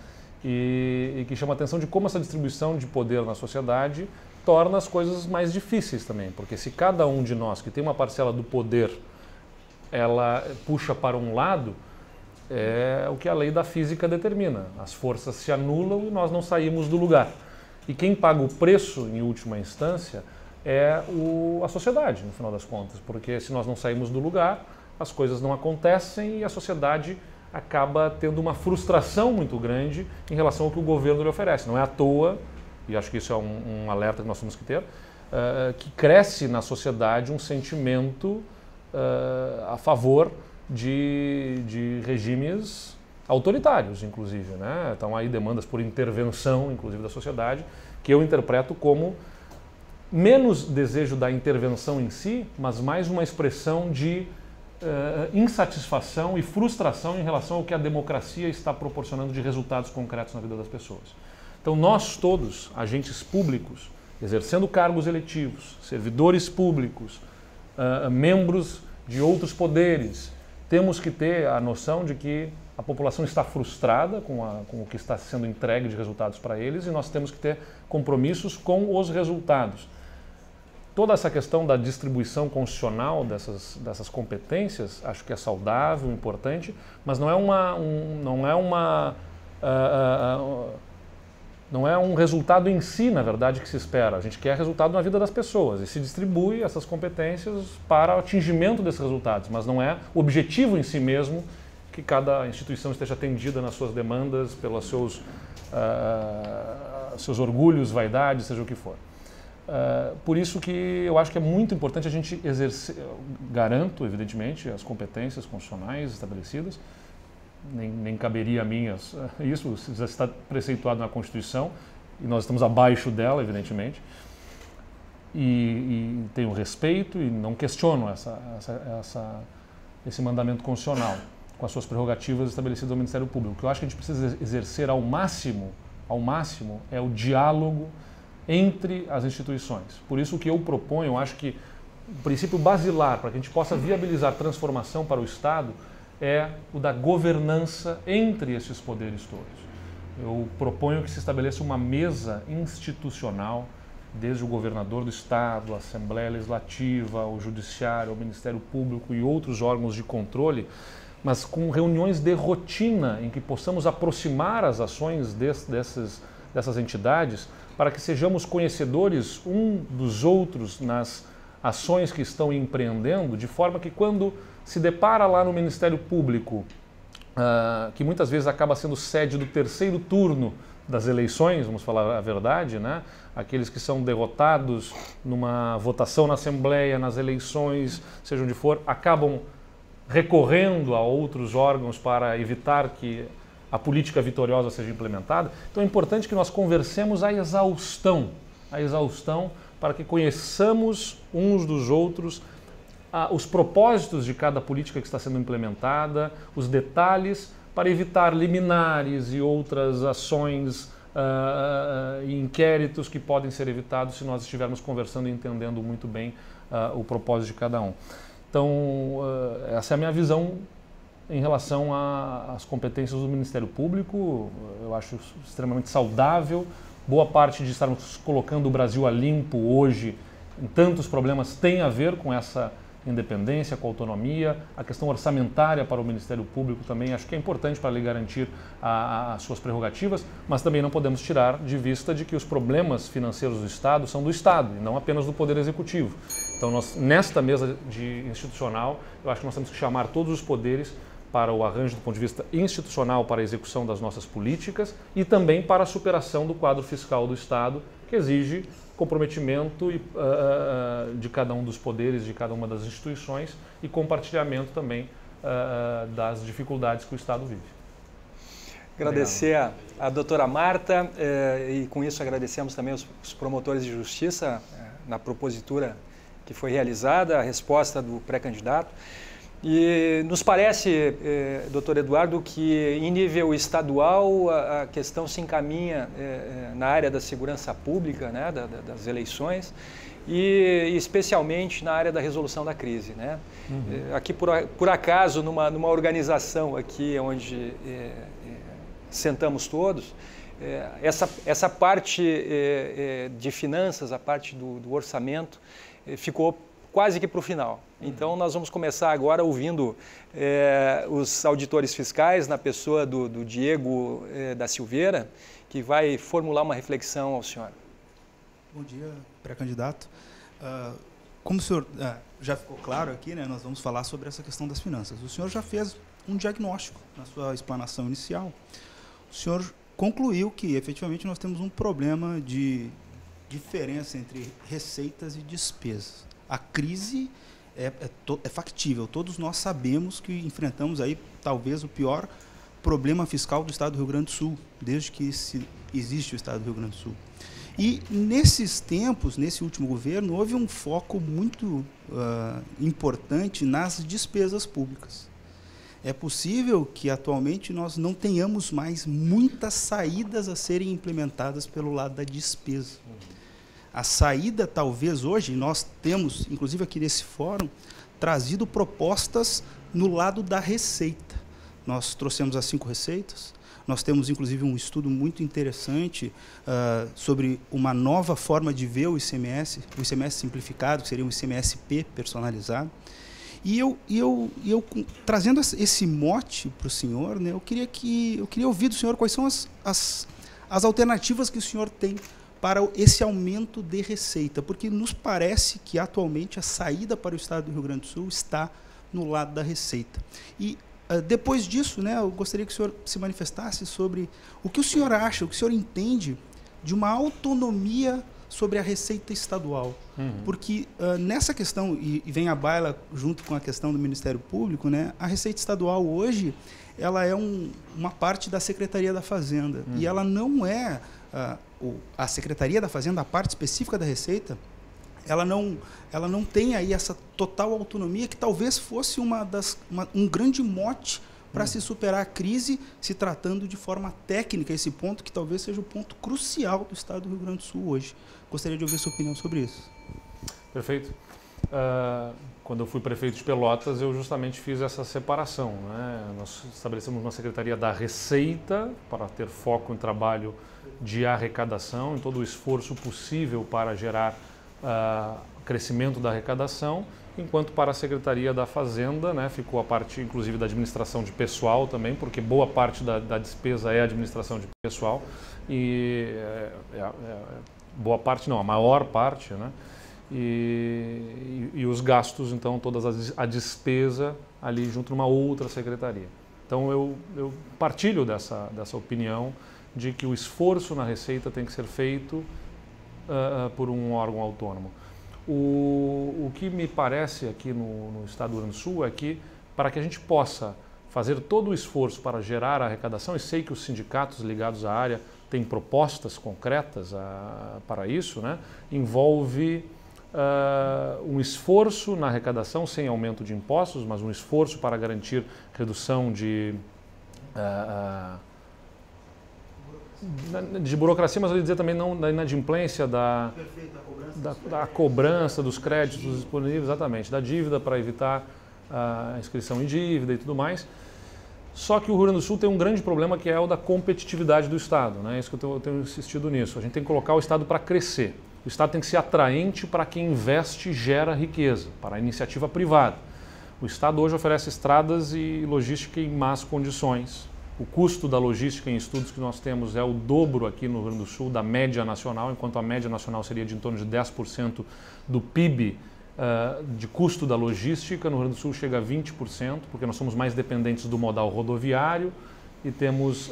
e que chama a atenção de como essa distribuição de poder na sociedade torna as coisas mais difíceis também, porque se cada um de nós que tem uma parcela do poder, ela puxa para um lado, é o que a lei da física determina. As forças se anulam e nós não saímos do lugar. E quem paga o preço, em última instância, é a sociedade, no final das contas, porque se nós não saímos do lugar, as coisas não acontecem e a sociedade acaba tendo uma frustração muito grande em relação ao que o governo lhe oferece. Não é à toa, e acho que isso é um alerta que nós temos que ter, que cresce na sociedade um sentimento a favor de regimes autoritários, inclusive, né? Então aí demandas por intervenção, inclusive, da sociedade, que eu interpreto como menos desejo da intervenção em si, mas mais uma expressão de insatisfação e frustração em relação ao que a democracia está proporcionando de resultados concretos na vida das pessoas. Então nós todos, agentes públicos, exercendo cargos eletivos, servidores públicos, membros de outros poderes, temos que ter a noção de que a população está frustrada com o que está sendo entregue de resultados para eles e nós temos que ter compromissos com os resultados. Toda essa questão da distribuição constitucional dessas competências, acho que é saudável, importante, mas não é um resultado em si, na verdade, que se espera. A gente quer resultado na vida das pessoas e se distribui essas competências para o atingimento desses resultados, mas não é o objetivo em si mesmo que cada instituição esteja atendida nas suas demandas, pelos seus orgulhos, vaidades, seja o que for. Por isso que eu acho que é muito importante a gente exercer, garanto, evidentemente, as competências constitucionais estabelecidas, nem caberia a mim isso, já está preceituado na Constituição, e nós estamos abaixo dela, evidentemente, e tenho respeito e não questiono esse mandamento constitucional, com as suas prerrogativas estabelecidas ao Ministério Público. O que eu acho que a gente precisa exercer ao máximo, é o diálogo entre as instituições. Por isso o que eu proponho, eu acho que o princípio basilar para que a gente possa viabilizar transformação para o Estado é o da governança entre esses poderes todos. Eu proponho que se estabeleça uma mesa institucional, desde o governador do Estado, a Assembleia Legislativa, o Judiciário, o Ministério Público e outros órgãos de controle, mas com reuniões de rotina em que possamos aproximar as ações dessas entidades para que sejamos conhecedores um dos outros nas ações que estão empreendendo, de forma que quando se depara lá no Ministério Público, que muitas vezes acaba sendo sede do terceiro turno das eleições, vamos falar a verdade, né? Aqueles que são derrotados numa votação na Assembleia, nas eleições, seja onde for, acabam recorrendo a outros órgãos para evitar que a política vitoriosa seja implementada. Então é importante que nós conversemos a exaustão para que conheçamos uns dos outros os propósitos de cada política que está sendo implementada, os detalhes, para evitar liminares e outras ações e inquéritos que podem ser evitados se nós estivermos conversando e entendendo muito bem o propósito de cada um. Então, essa é a minha visão em relação às competências do Ministério Público. Eu acho extremamente saudável. Boa parte de estarmos colocando o Brasil a limpo hoje em tantos problemas tem a ver com essa independência, com a autonomia. A questão orçamentária para o Ministério Público também acho que é importante para lhe garantir as suas prerrogativas, mas também não podemos tirar de vista de que os problemas financeiros do Estado são do Estado e não apenas do Poder Executivo. Então, nesta mesa institucional, eu acho que nós temos que chamar todos os poderes para o arranjo do ponto de vista institucional para a execução das nossas políticas e também para a superação do quadro fiscal do Estado, que exige comprometimento de cada um dos poderes, de cada uma das instituições e compartilhamento também das dificuldades que o Estado vive. Agradecer a doutora Marta e com isso agradecemos também os promotores de justiça na propositura que foi realizada, a resposta do pré-candidato. E nos parece, doutor Eduardo, que em nível estadual a questão se encaminha na área da segurança pública, né, das eleições, e especialmente na área da resolução da crise, né? Aqui, por acaso, numa organização aqui onde sentamos todos, essa parte de finanças, a parte do orçamento, ficou quase que para o final. Então, nós vamos começar agora ouvindo os auditores fiscais, na pessoa do Diego da Silveira, que vai formular uma reflexão ao senhor. Bom dia, pré-candidato. Como o senhor já ficou claro aqui, né, nós vamos falar sobre essa questão das finanças. O senhor já fez um diagnóstico na sua explanação inicial. O senhor concluiu que, efetivamente, nós temos um problema de diferença entre receitas e despesas. A crise é factível. Todos nós sabemos que enfrentamos aí talvez o pior problema fiscal do Estado do Rio Grande do Sul, desde que existe o Estado do Rio Grande do Sul. E nesses tempos, nesse último governo, houve um foco muito importante nas despesas públicas. É possível que atualmente nós não tenhamos mais muitas saídas a serem implementadas pelo lado da despesa. A saída, talvez, hoje, nós temos, inclusive aqui nesse fórum, trazido propostas no lado da receita. Nós trouxemos as 5 receitas, nós temos, inclusive, um estudo muito interessante sobre uma nova forma de ver o ICMS simplificado, que seria um ICMS-P personalizado. E eu trazendo esse mote para o senhor, né, eu queria ouvir do senhor quais são as alternativas que o senhor tem para esse aumento de receita, porque nos parece que atualmente a saída para o Estado do Rio Grande do Sul está no lado da receita. E depois disso, né, eu gostaria que o senhor se manifestasse sobre o que o senhor acha, o que o senhor entende de uma autonomia sobre a receita estadual. Porque nessa questão, e vem à baila junto com a questão do Ministério Público, né, a receita estadual hoje ela é uma parte da Secretaria da Fazenda, e ela não é... a Secretaria da Fazenda, a parte específica da Receita, ela não tem aí essa total autonomia que talvez fosse um grande mote para se superar a crise, se tratando de forma técnica esse ponto, que talvez seja o ponto crucial do Estado do Rio Grande do Sul hoje. Gostaria de ouvir a sua opinião sobre isso. Perfeito. Quando eu fui prefeito de Pelotas, eu justamente fiz essa separação, né? Nós estabelecemos uma Secretaria da Receita para ter foco em trabalho de arrecadação, em todo o esforço possível para gerar crescimento da arrecadação, enquanto para a Secretaria da Fazenda, né, ficou a parte, inclusive, da administração de pessoal também, porque boa parte da despesa é administração de pessoal, e boa parte não, a maior parte, né, e os gastos, então, toda a despesa ali junto numa outra secretaria. Então, eu partilho dessa opinião de que o esforço na Receita tem que ser feito por um órgão autônomo. O que me parece aqui no Estado do Rio Grande do Sul é que, para que a gente possa fazer todo o esforço para gerar a arrecadação, e sei que os sindicatos ligados à área têm propostas concretas para isso, né, envolve um esforço na arrecadação sem aumento de impostos, mas um esforço para garantir redução de burocracia, mas eu ia dizer também não da inadimplência, da cobrança dos créditos disponíveis, exatamente, da dívida para evitar a inscrição em dívida e tudo mais. Só que o Rio Grande do Sul tem um grande problema, que é o da competitividade do Estado, né? Isso que eu tenho insistido nisso. A gente tem que colocar o Estado para crescer. O Estado tem que ser atraente para quem investe e gera riqueza, para a iniciativa privada. O Estado hoje oferece estradas e logística em más condições. O custo da logística em estudos que nós temos é o dobro aqui no Rio Grande do Sul da média nacional, enquanto a média nacional seria de em torno de 10% do PIB de custo da logística. No Rio Grande do Sul chega a 20%, porque nós somos mais dependentes do modal rodoviário e temos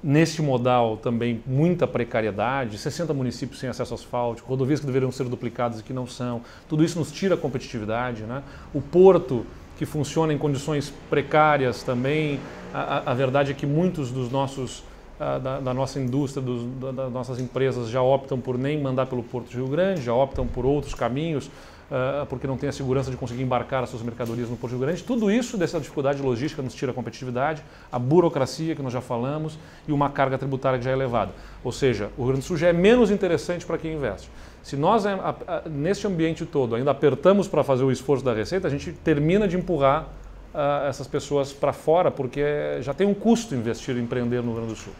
neste modal também muita precariedade, 60 municípios sem acesso asfáltico, rodovias que deveriam ser duplicadas e que não são. Tudo isso nos tira a competitividade, né? O porto, que funciona em condições precárias também. A verdade é que muitos dos nossos, da nossa indústria, das nossas empresas já optam por nem mandar pelo Porto de Rio Grande, já optam por outros caminhos, porque não tem a segurança de conseguir embarcar as suas mercadorias no Porto de Rio Grande. Tudo isso, dessa dificuldade logística, nos tira a competitividade, a burocracia, que nós já falamos, e uma carga tributária que já é elevada. Ou seja, o Rio Grande do Sul já é menos interessante para quem investe. Se nós, neste ambiente todo, ainda apertamos para fazer o esforço da Receita, a gente termina de empurrar essas pessoas para fora, porque já tem um custo investir e empreender no Rio Grande do Sul.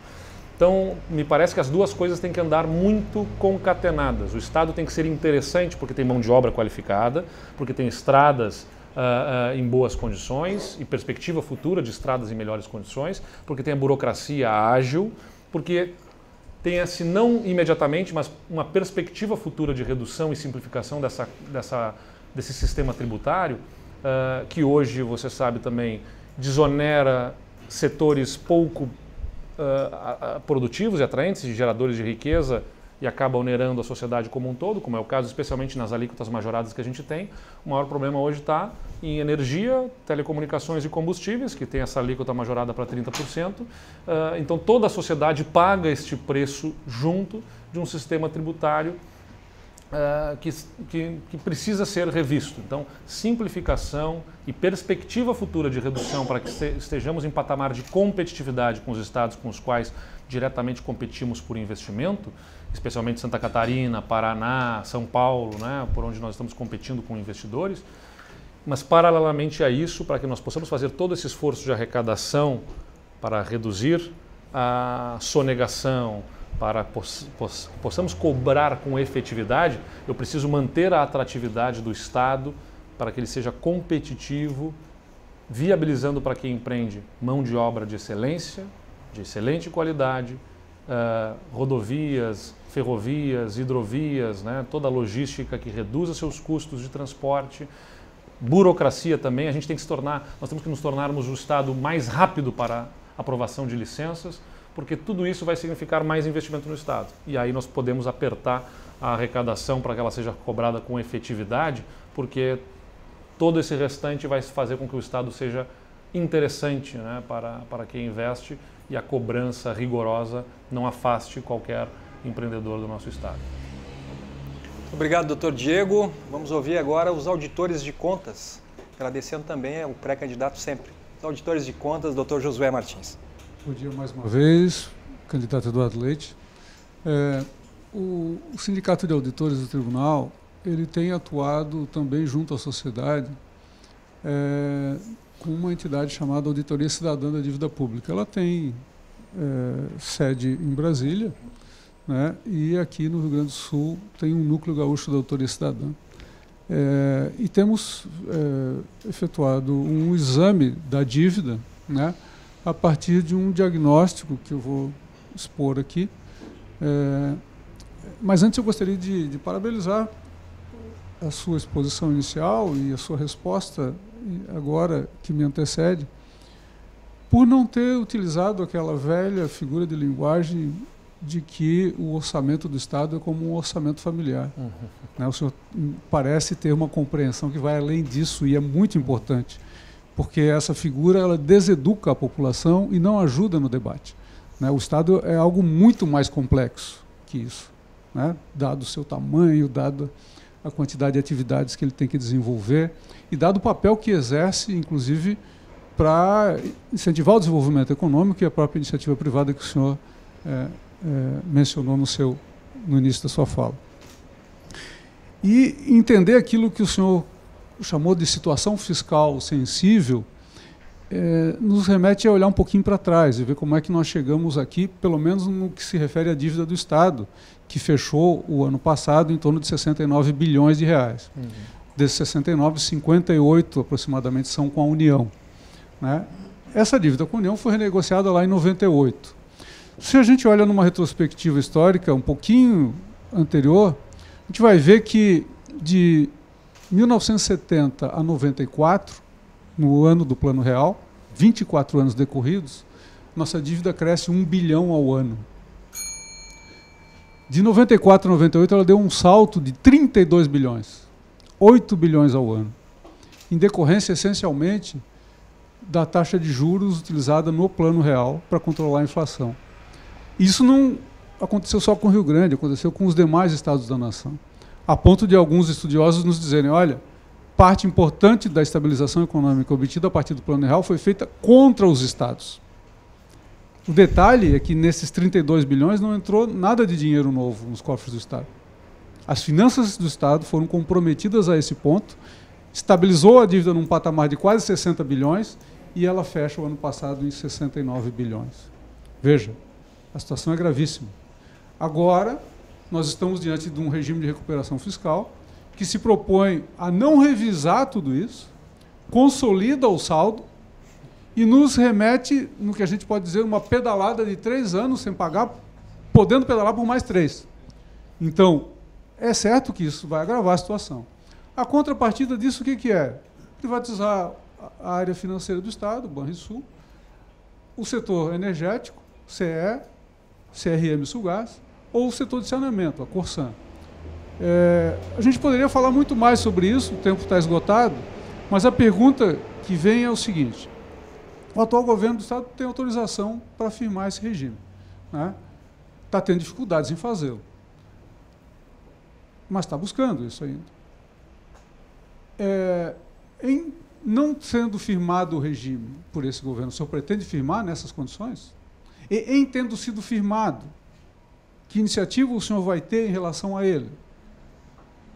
Então, me parece que as duas coisas têm que andar muito concatenadas. O Estado tem que ser interessante porque tem mão de obra qualificada, porque tem estradas em boas condições e perspectiva futura de estradas em melhores condições, porque tem a burocracia ágil, porque tem, se não imediatamente, mas uma perspectiva futura de redução e simplificação desse sistema tributário, que hoje, você sabe também, desonera setores pouco produtivos e atraentes, geradores de riqueza, e acaba onerando a sociedade como um todo, como é o caso especialmente nas alíquotas majoradas que a gente tem. O maior problema hoje está em energia, telecomunicações e combustíveis, que tem essa alíquota majorada para 30%. Então toda a sociedade paga este preço junto de um sistema tributário que precisa ser revisto. Então, simplificação e perspectiva futura de redução para que estejamos em patamar de competitividade com os estados com os quais diretamente competimos por investimento, especialmente Santa Catarina, Paraná, São Paulo, né, por onde nós estamos competindo com investidores. Mas, paralelamente a isso, para que nós possamos fazer todo esse esforço de arrecadação para reduzir a sonegação, para possamos cobrar com efetividade, eu preciso manter a atratividade do Estado para que ele seja competitivo, viabilizando para quem empreende mão de obra de excelência, de excelente qualidade, rodovias, ferrovias, hidrovias, né, toda a logística que reduza seus custos de transporte, burocracia também. A gente tem que nós temos que nos tornarmos o Estado mais rápido para aprovação de licenças, porque tudo isso vai significar mais investimento no Estado. E aí nós podemos apertar a arrecadação para que ela seja cobrada com efetividade, porque todo esse restante vai fazer com que o Estado seja interessante, né, para quem investe, e a cobrança rigorosa não afaste qualquer empreendedor do nosso Estado. Obrigado, doutor Diego. Vamos ouvir agora os auditores de contas, agradecendo também o pré-candidato sempre. Os auditores de contas, doutor Josué Martins. Bom dia mais uma vez, candidato Eduardo Leite. O Sindicato de Auditores do Tribunal, ele tem atuado também junto à sociedade com uma entidade chamada Auditoria Cidadã da Dívida Pública. Ela tem sede em Brasília, né, e aqui no Rio Grande do Sul tem um núcleo gaúcho da Auditoria Cidadã. E temos efetuado um exame da dívida, né, a partir de um diagnóstico que eu vou expor aqui. Mas antes eu gostaria de parabenizar a sua exposição inicial e a sua resposta agora que me antecede, por não ter utilizado aquela velha figura de linguagem de que o orçamento do Estado é como um orçamento familiar. Né? O senhor parece ter uma compreensão que vai além disso, e é muito importante, porque essa figura ela deseduca a população e não ajuda no debate. Né? O Estado é algo muito mais complexo que isso, né? Dado o seu tamanho, dado a quantidade de atividades que ele tem que desenvolver e dado o papel que exerce, inclusive, para incentivar o desenvolvimento econômico e a própria iniciativa privada que o senhor mencionou no início da sua fala. E entender aquilo que o senhor chamou de situação fiscal sensível, nos remete a olhar um pouquinho para trás e ver como é que nós chegamos aqui, pelo menos no que se refere à dívida do Estado, que fechou o ano passado em torno de 69 bilhões de reais. Desses 69, 58 aproximadamente são com a União. Né? Essa dívida com a União foi renegociada lá em 98. Se a gente olha numa retrospectiva histórica um pouquinho anterior, a gente vai ver que de 1970 a 94, no ano do Plano Real, 24 anos decorridos, nossa dívida cresce 1 bilhão ao ano. De 94 a 98, ela deu um salto de 32 bilhões, 8 bilhões ao ano, em decorrência, essencialmente, da taxa de juros utilizada no Plano Real para controlar a inflação. Isso não aconteceu só com o Rio Grande, aconteceu com os demais estados da nação. a ponto de alguns estudiosos nos dizerem, olha, parte importante da estabilização econômica obtida a partir do Plano Real foi feita contra os estados. O detalhe é que nesses 32 bilhões não entrou nada de dinheiro novo nos cofres do Estado. As finanças do Estado foram comprometidas a esse ponto, estabilizou a dívida num patamar de quase 60 bilhões e ela fecha o ano passado em 69 bilhões. Veja, a situação é gravíssima. Agora, nós estamos diante de um regime de recuperação fiscal que se propõe a não revisar tudo isso, consolida o saldo e nos remete, no que a gente pode dizer, uma pedalada de 3 anos sem pagar, podendo pedalar por mais 3. Então, é certo que isso vai agravar a situação. A contrapartida disso, o que é? Privatizar a área financeira do Estado, o Banrisul, o setor energético, CE, CRM Sulgás, ou o setor de saneamento, a Corsan. A gente poderia falar muito mais sobre isso, o tempo está esgotado, mas a pergunta que vem é o seguinte: o atual governo do Estado tem autorização para firmar esse regime, né? Está tendo dificuldades em fazê-lo, mas está buscando isso ainda. Em não sendo firmado o regime por esse governo, o senhor pretende firmar nessas condições? E em tendo sido firmado, que iniciativa o senhor vai ter em relação a ele?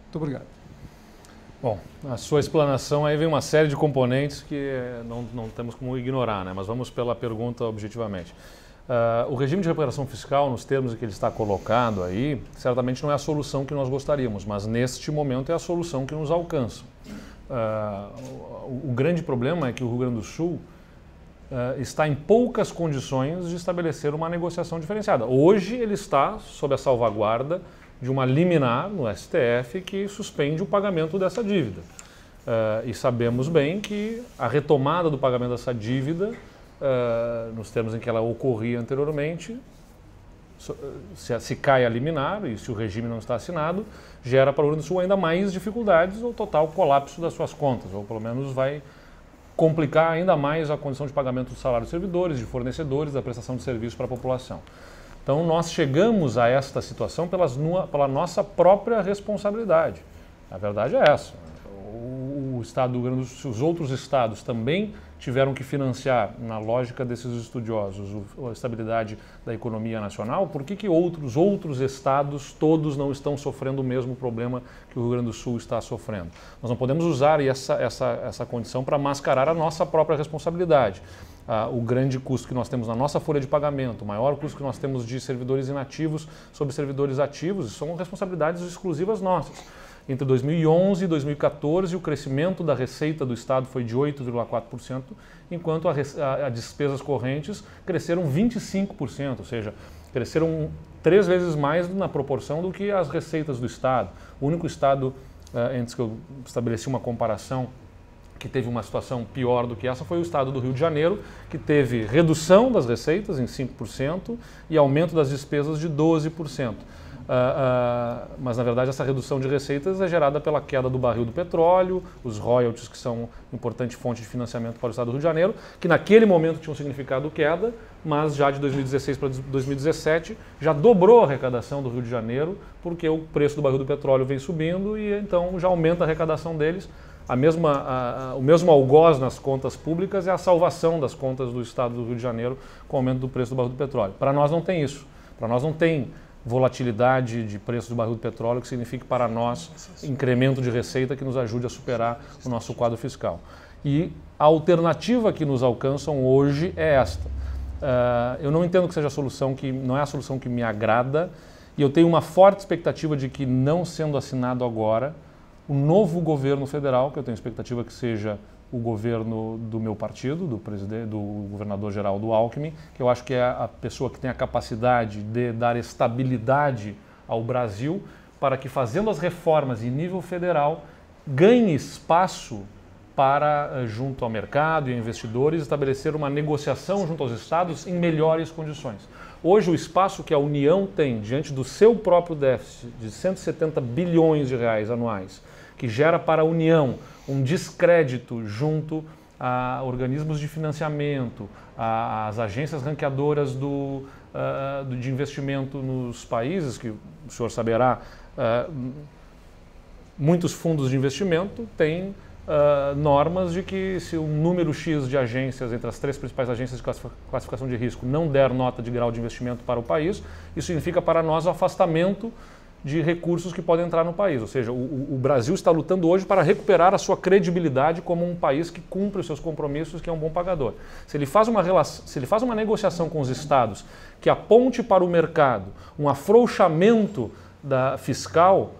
Muito obrigado. Bom, a sua explanação aí vem uma série de componentes que não temos como ignorar, né? Mas vamos pela pergunta objetivamente. O regime de recuperação fiscal, nos termos em que ele está colocado aí, certamente não é a solução que nós gostaríamos, mas neste momento é a solução que nos alcança. O grande problema é que o Rio Grande do Sul está em poucas condições de estabelecer uma negociação diferenciada. Hoje ele está sob a salvaguarda de uma liminar no STF que suspende o pagamento dessa dívida. E sabemos bem que a retomada do pagamento dessa dívida, nos termos em que ela ocorria anteriormente, se cai a liminar e se o regime não está assinado, gera para o Rio Grande do Sul ainda mais dificuldades ou total colapso das suas contas, ou pelo menos vai complicar ainda mais a condição de pagamento do salário dos servidores, de fornecedores, da prestação de serviço para a população. Então, nós chegamos a esta situação pela nossa própria responsabilidade. A verdade é essa. O Estado do Rio Grande do Sul, os outros estados também tiveram que financiar, na lógica desses estudiosos, a estabilidade da economia nacional. Por que outros estados todos não estão sofrendo o mesmo problema que o Rio Grande do Sul está sofrendo? Nós não podemos usar essa condição para mascarar a nossa própria responsabilidade. O grande custo que nós temos na nossa folha de pagamento, o maior custo que nós temos de servidores inativos sobre servidores ativos, são responsabilidades exclusivas nossas. Entre 2011 e 2014, o crescimento da receita do Estado foi de 8,4%, enquanto as despesas correntes cresceram 25%, ou seja, cresceram 3 vezes mais na proporção do que as receitas do Estado. O único Estado, antes que eu estabeleci uma comparação, que teve uma situação pior do que essa foi o Estado do Rio de Janeiro, que teve redução das receitas em 5% e aumento das despesas de 12%. Mas, na verdade, essa redução de receitas é gerada pela queda do barril do petróleo, os royalties, que são importante fonte de financiamento para o Estado do Rio de Janeiro, que naquele momento tinham significado queda, mas já de 2016 para 2017 já dobrou a arrecadação do Rio de Janeiro, porque o preço do barril do petróleo vem subindo e então já aumenta a arrecadação deles. O mesmo algoz nas contas públicas é a salvação das contas do Estado do Rio de Janeiro com o aumento do preço do barril do petróleo. Para nós não tem isso. Para nós não tem volatilidade de preço do barril do petróleo que signifique para nós incremento de receita que nos ajude a superar o nosso quadro fiscal. E a alternativa que nos alcançam hoje é esta. Eu não entendo que seja a solução que não é a solução que me agrada e eu tenho uma forte expectativa de que, não sendo assinado agora, o novo governo federal, que eu tenho expectativa que seja o governo do meu partido, do governador Geraldo Alckmin, que eu acho que é a pessoa que tem a capacidade de dar estabilidade ao Brasil, para que, fazendo as reformas em nível federal, ganhe espaço para, junto ao mercado e a investidores, estabelecer uma negociação junto aos estados em melhores condições. Hoje, o espaço que a União tem diante do seu próprio déficit de 170 bilhões de reais anuais, que gera para a União um descrédito junto a organismos de financiamento, às agências ranqueadoras de investimento nos países, que o senhor saberá, muitos fundos de investimento têm normas de que se um número X de agências, entre as 3 principais agências de classificação de risco, não der nota de grau de investimento para o país, isso significa para nós o afastamento de recursos que podem entrar no país. Ou seja, o Brasil está lutando hoje para recuperar a sua credibilidade como um país que cumpre os seus compromissos, que é um bom pagador. Se ele faz uma negociação com os estados que aponte para o mercado um afrouxamento fiscal,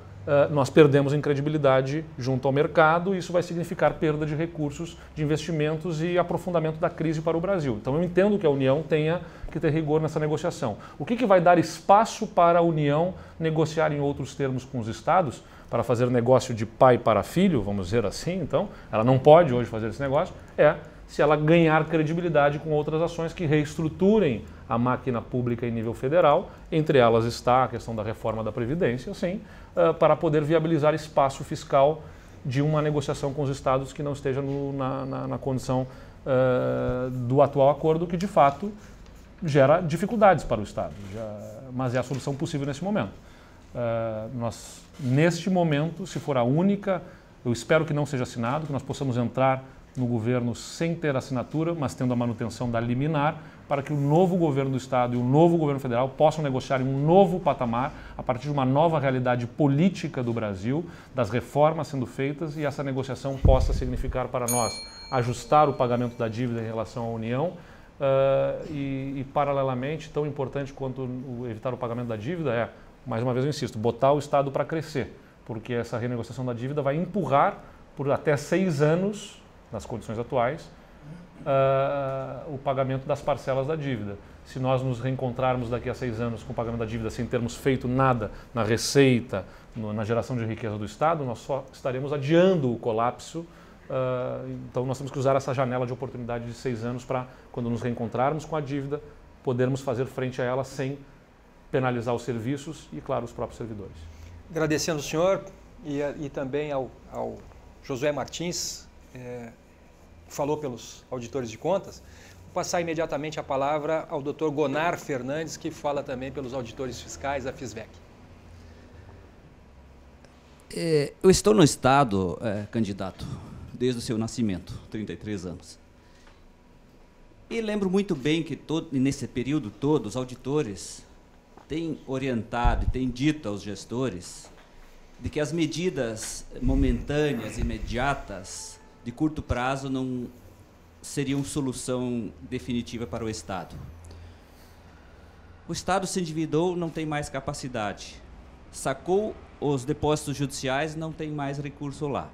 nós perdemos em credibilidade junto ao mercado e isso vai significar perda de recursos, de investimentos e aprofundamento da crise para o Brasil. Então eu entendo que a União tenha que ter rigor nessa negociação. O que vai dar espaço para a União negociar em outros termos com os estados, para fazer negócio de pai para filho, vamos dizer assim, então, ela não pode hoje fazer esse negócio, se ela ganhar credibilidade com outras ações que reestruturem a máquina pública em nível federal, entre elas está a questão da reforma da Previdência, sim, para poder viabilizar espaço fiscal de uma negociação com os estados que não esteja na condição do atual acordo, que de fato gera dificuldades para o Estado, mas é a solução possível nesse momento. Nós, neste momento, se for a única, eu espero que não seja assinado, que nós possamos entrar no governo sem ter assinatura, mas tendo a manutenção da liminar, para que o novo governo do Estado e o novo governo federal possam negociar em um novo patamar, a partir de uma nova realidade política do Brasil, das reformas sendo feitas, e essa negociação possa significar para nós ajustar o pagamento da dívida em relação à União e paralelamente, tão importante quanto evitar o pagamento da dívida mais uma vez eu insisto, botar o Estado para crescer, porque essa renegociação da dívida vai empurrar por até 6 anos, nas condições atuais, o pagamento das parcelas da dívida. Se nós nos reencontrarmos daqui a 6 anos com o pagamento da dívida sem termos feito nada na receita, na geração de riqueza do Estado, nós só estaremos adiando o colapso. Então nós temos que usar essa janela de oportunidade de 6 anos para, quando nos reencontrarmos com a dívida, podermos fazer frente a ela sem penalizar os serviços e, claro, os próprios servidores. Agradecendo ao senhor e também ao Josué Martins, falou pelos auditores de contas. Vou passar imediatamente a palavra ao Dr. Gonar Fernandes, que fala também pelos auditores fiscais da FISVEC. Eu estou no Estado, candidato, desde o seu nascimento, 33 anos. E lembro muito bem que nesse período todo, os auditores têm orientado e têm dito aos gestores de que as medidas momentâneas, imediatas, de curto prazo, não seriam solução definitiva para o Estado. O Estado se endividou, não tem mais capacidade. Sacou os depósitos judiciais, não tem mais recurso lá.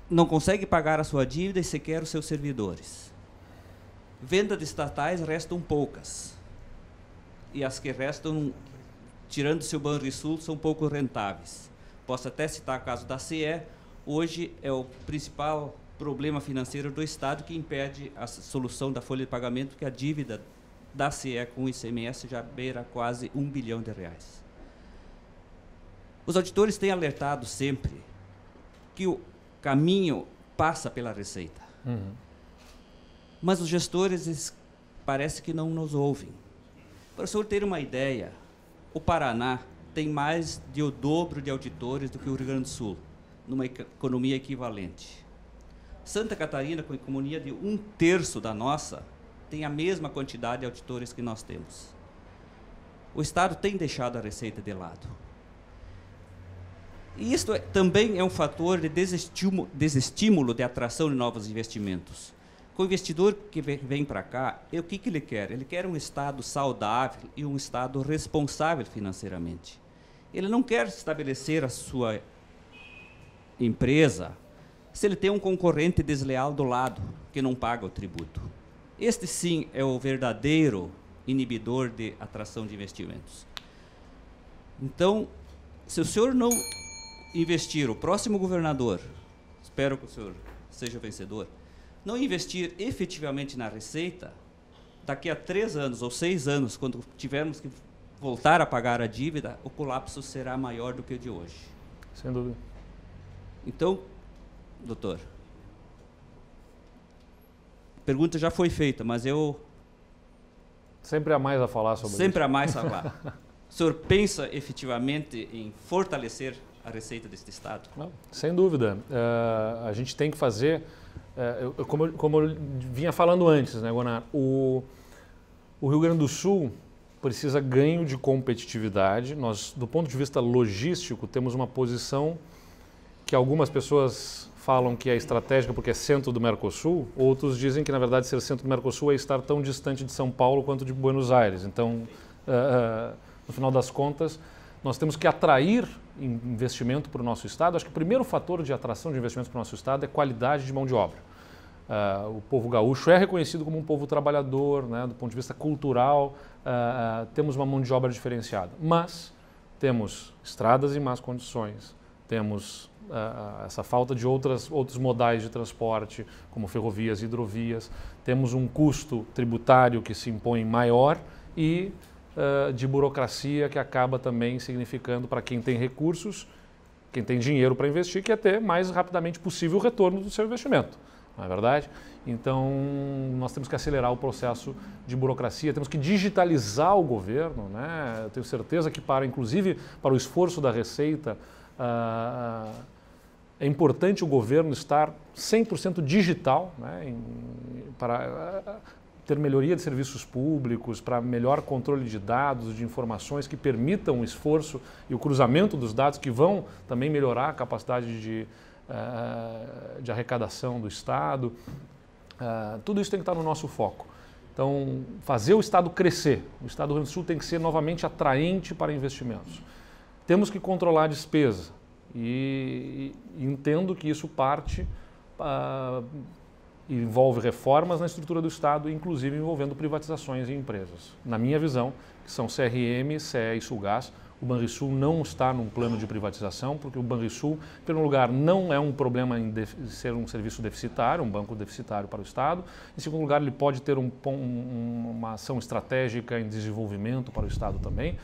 Não consegue pagar a sua dívida e sequer os seus servidores. Venda de estatais restam poucas. E as que restam, tirando-se o Banrisul, são pouco rentáveis. Posso até citar o caso da CE. Hoje é o principal problema financeiro do Estado que impede a solução da folha de pagamento, que a dívida da CE com o ICMS já beira quase R$1 bilhão. Os auditores têm alertado sempre que o caminho passa pela Receita. Mas os gestores parece que não nos ouvem. Para o senhor ter uma ideia, o Paraná tem mais de o dobro de auditores do que o Rio Grande do Sul, numa economia equivalente. Santa Catarina, com economia de 1/3 da nossa, tem a mesma quantidade de auditores que nós temos. O Estado tem deixado a Receita de lado. E isso também é um fator de desestímulo de atração de novos investimentos. Com o investidor que vem para cá, o que ele quer? Ele quer um Estado saudável e um Estado responsável financeiramente. Ele não quer estabelecer a sua empresa se ele tem um concorrente desleal do lado, que não paga o tributo. Este, sim, é o verdadeiro inibidor de atração de investimentos. Então, se o senhor não investir, o próximo governador, espero que o senhor seja vencedor, não investir efetivamente na Receita, daqui a 3 anos ou 6 anos, quando tivermos que voltar a pagar a dívida, o colapso será maior do que o de hoje. Sem dúvida. Então, doutor, a pergunta já foi feita, mas eu... Sempre há mais a falar sobre isso. Sempre há mais a falar. o senhor pensa efetivamente em fortalecer a receita deste Estado? Não, sem dúvida. A gente tem que fazer, como eu vinha falando antes, né, Gonar, o Rio Grande do Sul precisa ganho de competitividade. Nós, do ponto de vista logístico, temos uma posição que algumas pessoas falam que é estratégica porque é centro do Mercosul, outros dizem que, na verdade, ser centro do Mercosul é estar tão distante de São Paulo quanto de Buenos Aires. Então, no final das contas, nós temos que atrair investimento para o nosso Estado. Acho que o primeiro fator de atração de investimentos para o nosso Estado é qualidade de mão de obra. O povo gaúcho é reconhecido como um povo trabalhador, né, do ponto de vista cultural, temos uma mão de obra diferenciada, mas temos estradas em más condições, temos essa falta de outros modais de transporte, como ferrovias e hidrovias, temos um custo tributário que se impõe maior e de burocracia que acaba também significando para quem tem recursos, quem tem dinheiro para investir, que é ter mais rapidamente possível o retorno do seu investimento. Não é verdade? Então, nós temos que acelerar o processo de burocracia, temos que digitalizar o governo, né? Eu tenho certeza que, inclusive, para o esforço da Receita, é importante o governo estar 100% digital, né? Para ter melhoria de serviços públicos, para melhor controle de dados, de informações que permitam o esforço e o cruzamento dos dados que vão também melhorar a capacidade de arrecadação do Estado. Tudo isso tem que estar no nosso foco. Então, fazer o Estado crescer. O Estado do Rio Grande do Sul tem que ser novamente atraente para investimentos. Temos que controlar a despesa e entendo que isso envolve reformas na estrutura do Estado, inclusive envolvendo privatizações em empresas. Na minha visão, que são CRM, CE e Sulgás, o Banrisul não está num plano de privatização, porque o Banrisul, em primeiro lugar, não é um problema em ser um serviço deficitário, um banco deficitário para o Estado. Em segundo lugar, ele pode ter uma ação estratégica em desenvolvimento para o Estado também,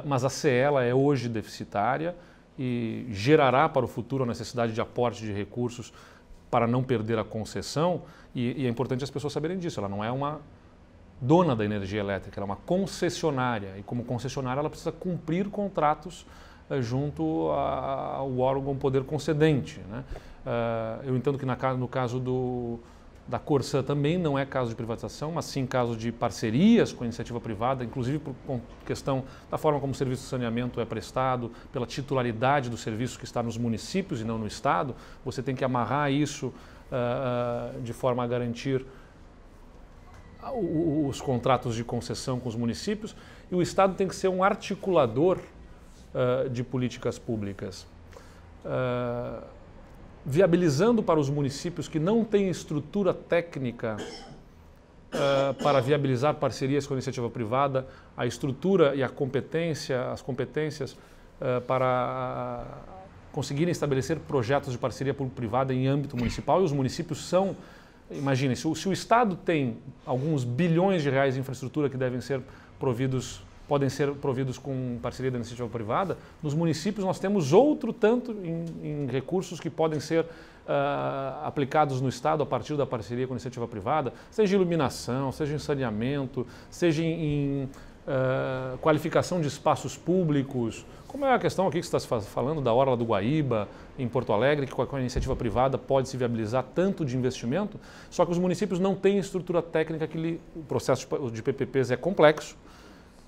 mas a CE ela é hoje deficitária e gerará para o futuro a necessidade de aporte de recursos para não perder a concessão, e é importante as pessoas saberem disso. Ela não é uma dona da energia elétrica, ela é uma concessionária, e como concessionária ela precisa cumprir contratos junto ao órgão poder concedente, né? Eu entendo que no caso da Corsã também não é caso de privatização, mas sim caso de parcerias com a iniciativa privada, inclusive por questão da forma como o serviço de saneamento é prestado, pela titularidade do serviço que está nos municípios e não no Estado. Você tem que amarrar isso de forma a garantir os contratos de concessão com os municípios, e o Estado tem que ser um articulador de políticas públicas, viabilizando para os municípios que não têm estrutura técnica para viabilizar parcerias com a iniciativa privada, a estrutura e as competências para conseguirem estabelecer projetos de parceria público-privada em âmbito municipal, e os municípios são... Imaginem, se o Estado tem alguns bilhões de reais de infraestrutura que podem ser providos com parceria da iniciativa privada, nos municípios nós temos outro tanto em recursos que podem ser aplicados no Estado a partir da parceria com a iniciativa privada, seja em iluminação, seja em saneamento, seja em qualificação de espaços públicos, como é a questão aqui que você está falando da Orla do Guaíba, em Porto Alegre, que com a iniciativa privada pode se viabilizar tanto de investimento, só que os municípios não têm estrutura técnica, o processo de PPPs é complexo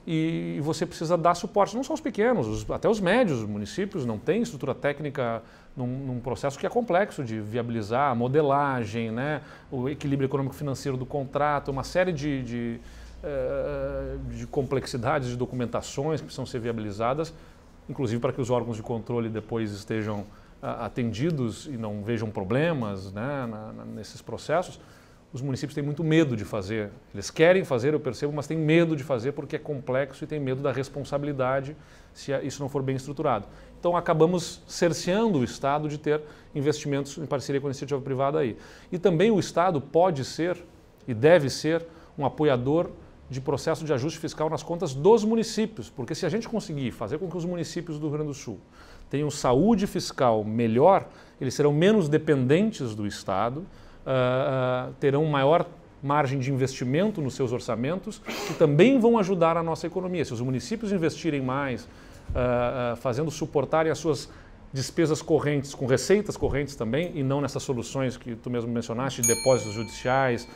e você precisa dar suporte. Não são os pequenos, até os médios municípios não têm estrutura técnica num processo que é complexo de viabilizar a modelagem, né, o equilíbrio econômico-financeiro do contrato, uma série de complexidades de documentações que precisam ser viabilizadas, inclusive para que os órgãos de controle depois estejam atendidos e não vejam problemas, né, nesses processos. Os municípios têm muito medo de fazer. Eles querem fazer, eu percebo, mas têm medo de fazer porque é complexo e têm medo da responsabilidade se isso não for bem estruturado. Então acabamos cerceando o Estado de ter investimentos em parceria com a iniciativa privada aí. E também o Estado pode ser e deve ser um apoiador de processo de ajuste fiscal nas contas dos municípios, porque se a gente conseguir fazer com que os municípios do Rio Grande do Sul tenham saúde fiscal melhor, eles serão menos dependentes do Estado, terão maior margem de investimento nos seus orçamentos, que também vão ajudar a nossa economia. Se os municípios investirem mais, fazendo suportarem as suas despesas correntes, com receitas correntes também, e não nessas soluções que tu mesmo mencionaste, de depósitos judiciais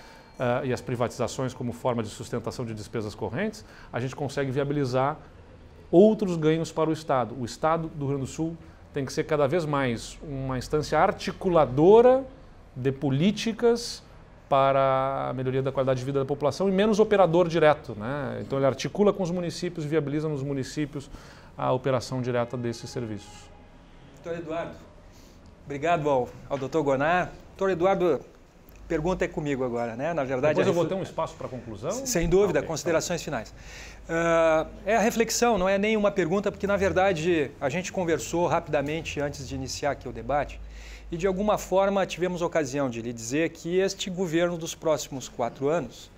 e as privatizações como forma de sustentação de despesas correntes, a gente consegue viabilizar outros ganhos para o Estado. O Estado do Rio Grande do Sul tem que ser cada vez mais uma instância articuladora de políticas para a melhoria da qualidade de vida da população e menos operador direto, né? Então ele articula com os municípios e viabiliza nos municípios a operação direta desses serviços. Doutor Eduardo, obrigado ao doutor Gonar. Doutor Eduardo, pergunta é comigo agora, né? Na verdade, depois eu vou ter um espaço para conclusão? Sem dúvida, okay, considerações finais. É a reflexão, não é nem uma pergunta, porque na verdade a gente conversou rapidamente antes de iniciar aqui o debate e de alguma forma tivemos ocasião de lhe dizer que este governo dos próximos 4 anos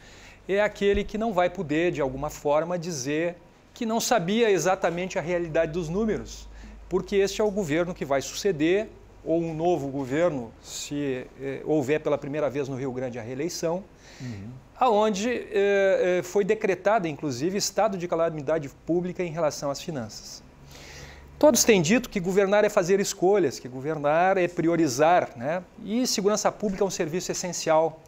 é aquele que não vai poder, de alguma forma, dizer que não sabia exatamente a realidade dos números, porque este é o governo que vai suceder, ou um novo governo, se houver pela primeira vez no Rio Grande a reeleição, aonde foi decretada, inclusive, estado de calamidade pública em relação às finanças. Todos têm dito que governar é fazer escolhas, que governar é priorizar, né? E segurança pública é um serviço essencial.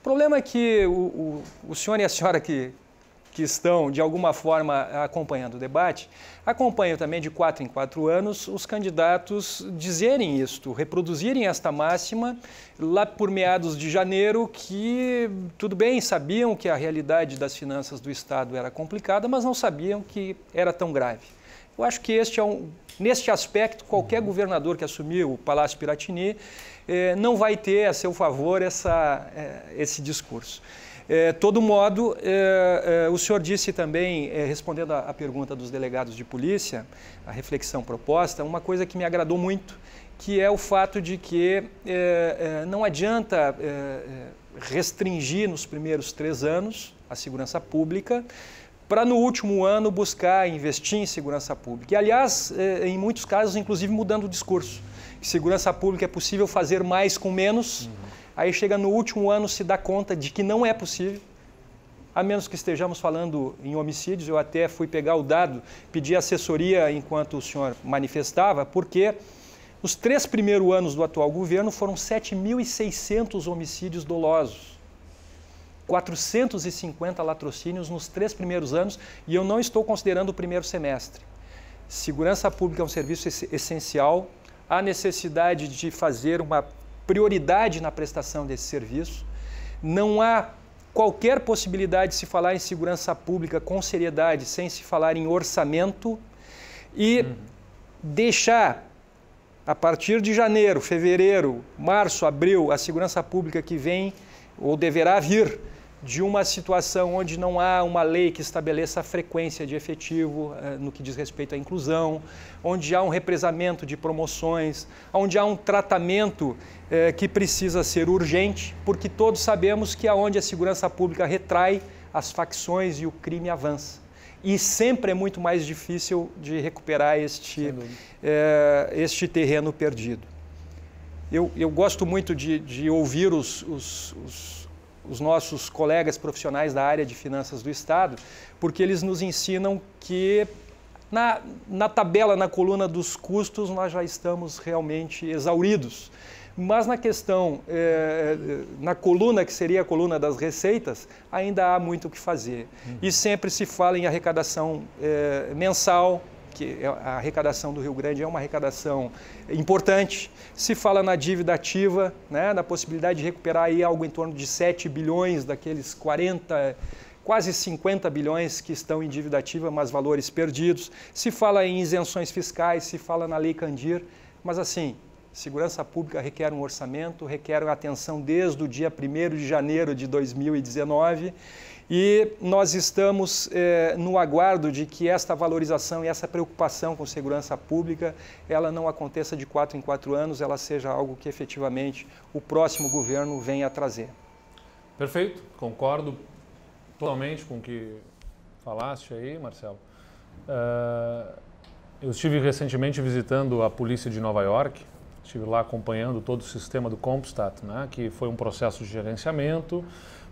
O problema é que o senhor e a senhora que estão, de alguma forma, acompanhando o debate, acompanham também de 4 em 4 anos os candidatos dizerem isto, reproduzirem esta máxima lá por meados de janeiro, que, tudo bem, sabiam que a realidade das finanças do Estado era complicada, mas não sabiam que era tão grave. Eu acho que neste aspecto, qualquer governador que assumir o Palácio Piratini não vai ter a seu favor esse discurso. De todo modo, o senhor disse também, respondendo à pergunta dos delegados de polícia, a reflexão proposta, uma coisa que me agradou muito, que é o fato de que não adianta restringir nos primeiros 3 anos a segurança pública, para no último ano buscar investir em segurança pública. E, aliás, em muitos casos, inclusive mudando o discurso. Que segurança pública é possível fazer mais com menos, aí chega no último ano, se dá conta de que não é possível, a menos que estejamos falando em homicídios. Eu até fui pegar o dado, pedi assessoria enquanto o senhor manifestava, porque os 3 primeiros anos do atual governo foram 7.600 homicídios dolosos. 450 latrocínios nos 3 primeiros anos, e eu não estou considerando o primeiro semestre. Segurança pública é um serviço essencial, há necessidade de fazer uma prioridade na prestação desse serviço, não há qualquer possibilidade de se falar em segurança pública com seriedade sem se falar em orçamento e deixar, a partir de janeiro, fevereiro, março, abril, a segurança pública que vem ou deverá vir de uma situação onde não há uma lei que estabeleça a frequência de efetivo no que diz respeito à inclusão, onde há um represamento de promoções, onde há um tratamento que precisa ser urgente, porque todos sabemos que aonde a segurança pública retrai, as facções e o crime avança. E sempre é muito mais difícil de recuperar este terreno perdido. Eu gosto muito de ouvir os nossos colegas profissionais da área de finanças do Estado, porque eles nos ensinam que na tabela, na coluna dos custos, nós já estamos realmente exauridos. Mas na questão, na coluna que seria a coluna das receitas, ainda há muito o que fazer. E sempre se fala em arrecadação mensal, que a arrecadação do Rio Grande é uma arrecadação importante. Se fala na dívida ativa, né, na possibilidade de recuperar aí algo em torno de 7 bilhões daqueles 40, quase 50 bilhões que estão em dívida ativa, mas valores perdidos. Se fala em isenções fiscais, se fala na Lei Candir, mas assim, segurança pública requer um orçamento, requer uma atenção desde o dia 1º de janeiro de 2019, e nós estamos no aguardo de que esta valorização e essa preocupação com segurança pública, ela não aconteça de 4 em 4 anos, ela seja algo que efetivamente o próximo governo venha a trazer. Perfeito, concordo totalmente com o que falaste aí, Marcelo. Eu estive recentemente visitando a polícia de Nova York, estive lá acompanhando todo o sistema do CompStat, né, que foi um processo de gerenciamento,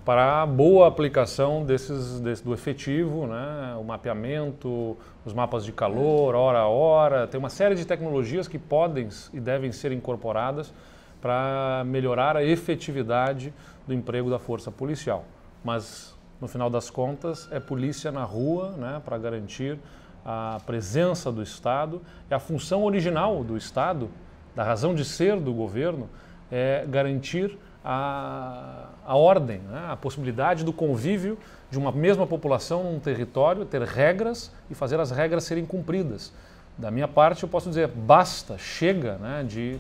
para a boa aplicação do efetivo, né? O mapeamento, os mapas de calor, hora a hora. Tem uma série de tecnologias que podem e devem ser incorporadas para melhorar a efetividade do emprego da força policial. Mas, no final das contas, é polícia na rua, né? Para garantir a presença do Estado. E a função original do Estado, da razão de ser do governo, é garantir a ordem, né? A possibilidade do convívio de uma mesma população num território, ter regras e fazer as regras serem cumpridas. Da minha parte, eu posso dizer, basta, chega, né, de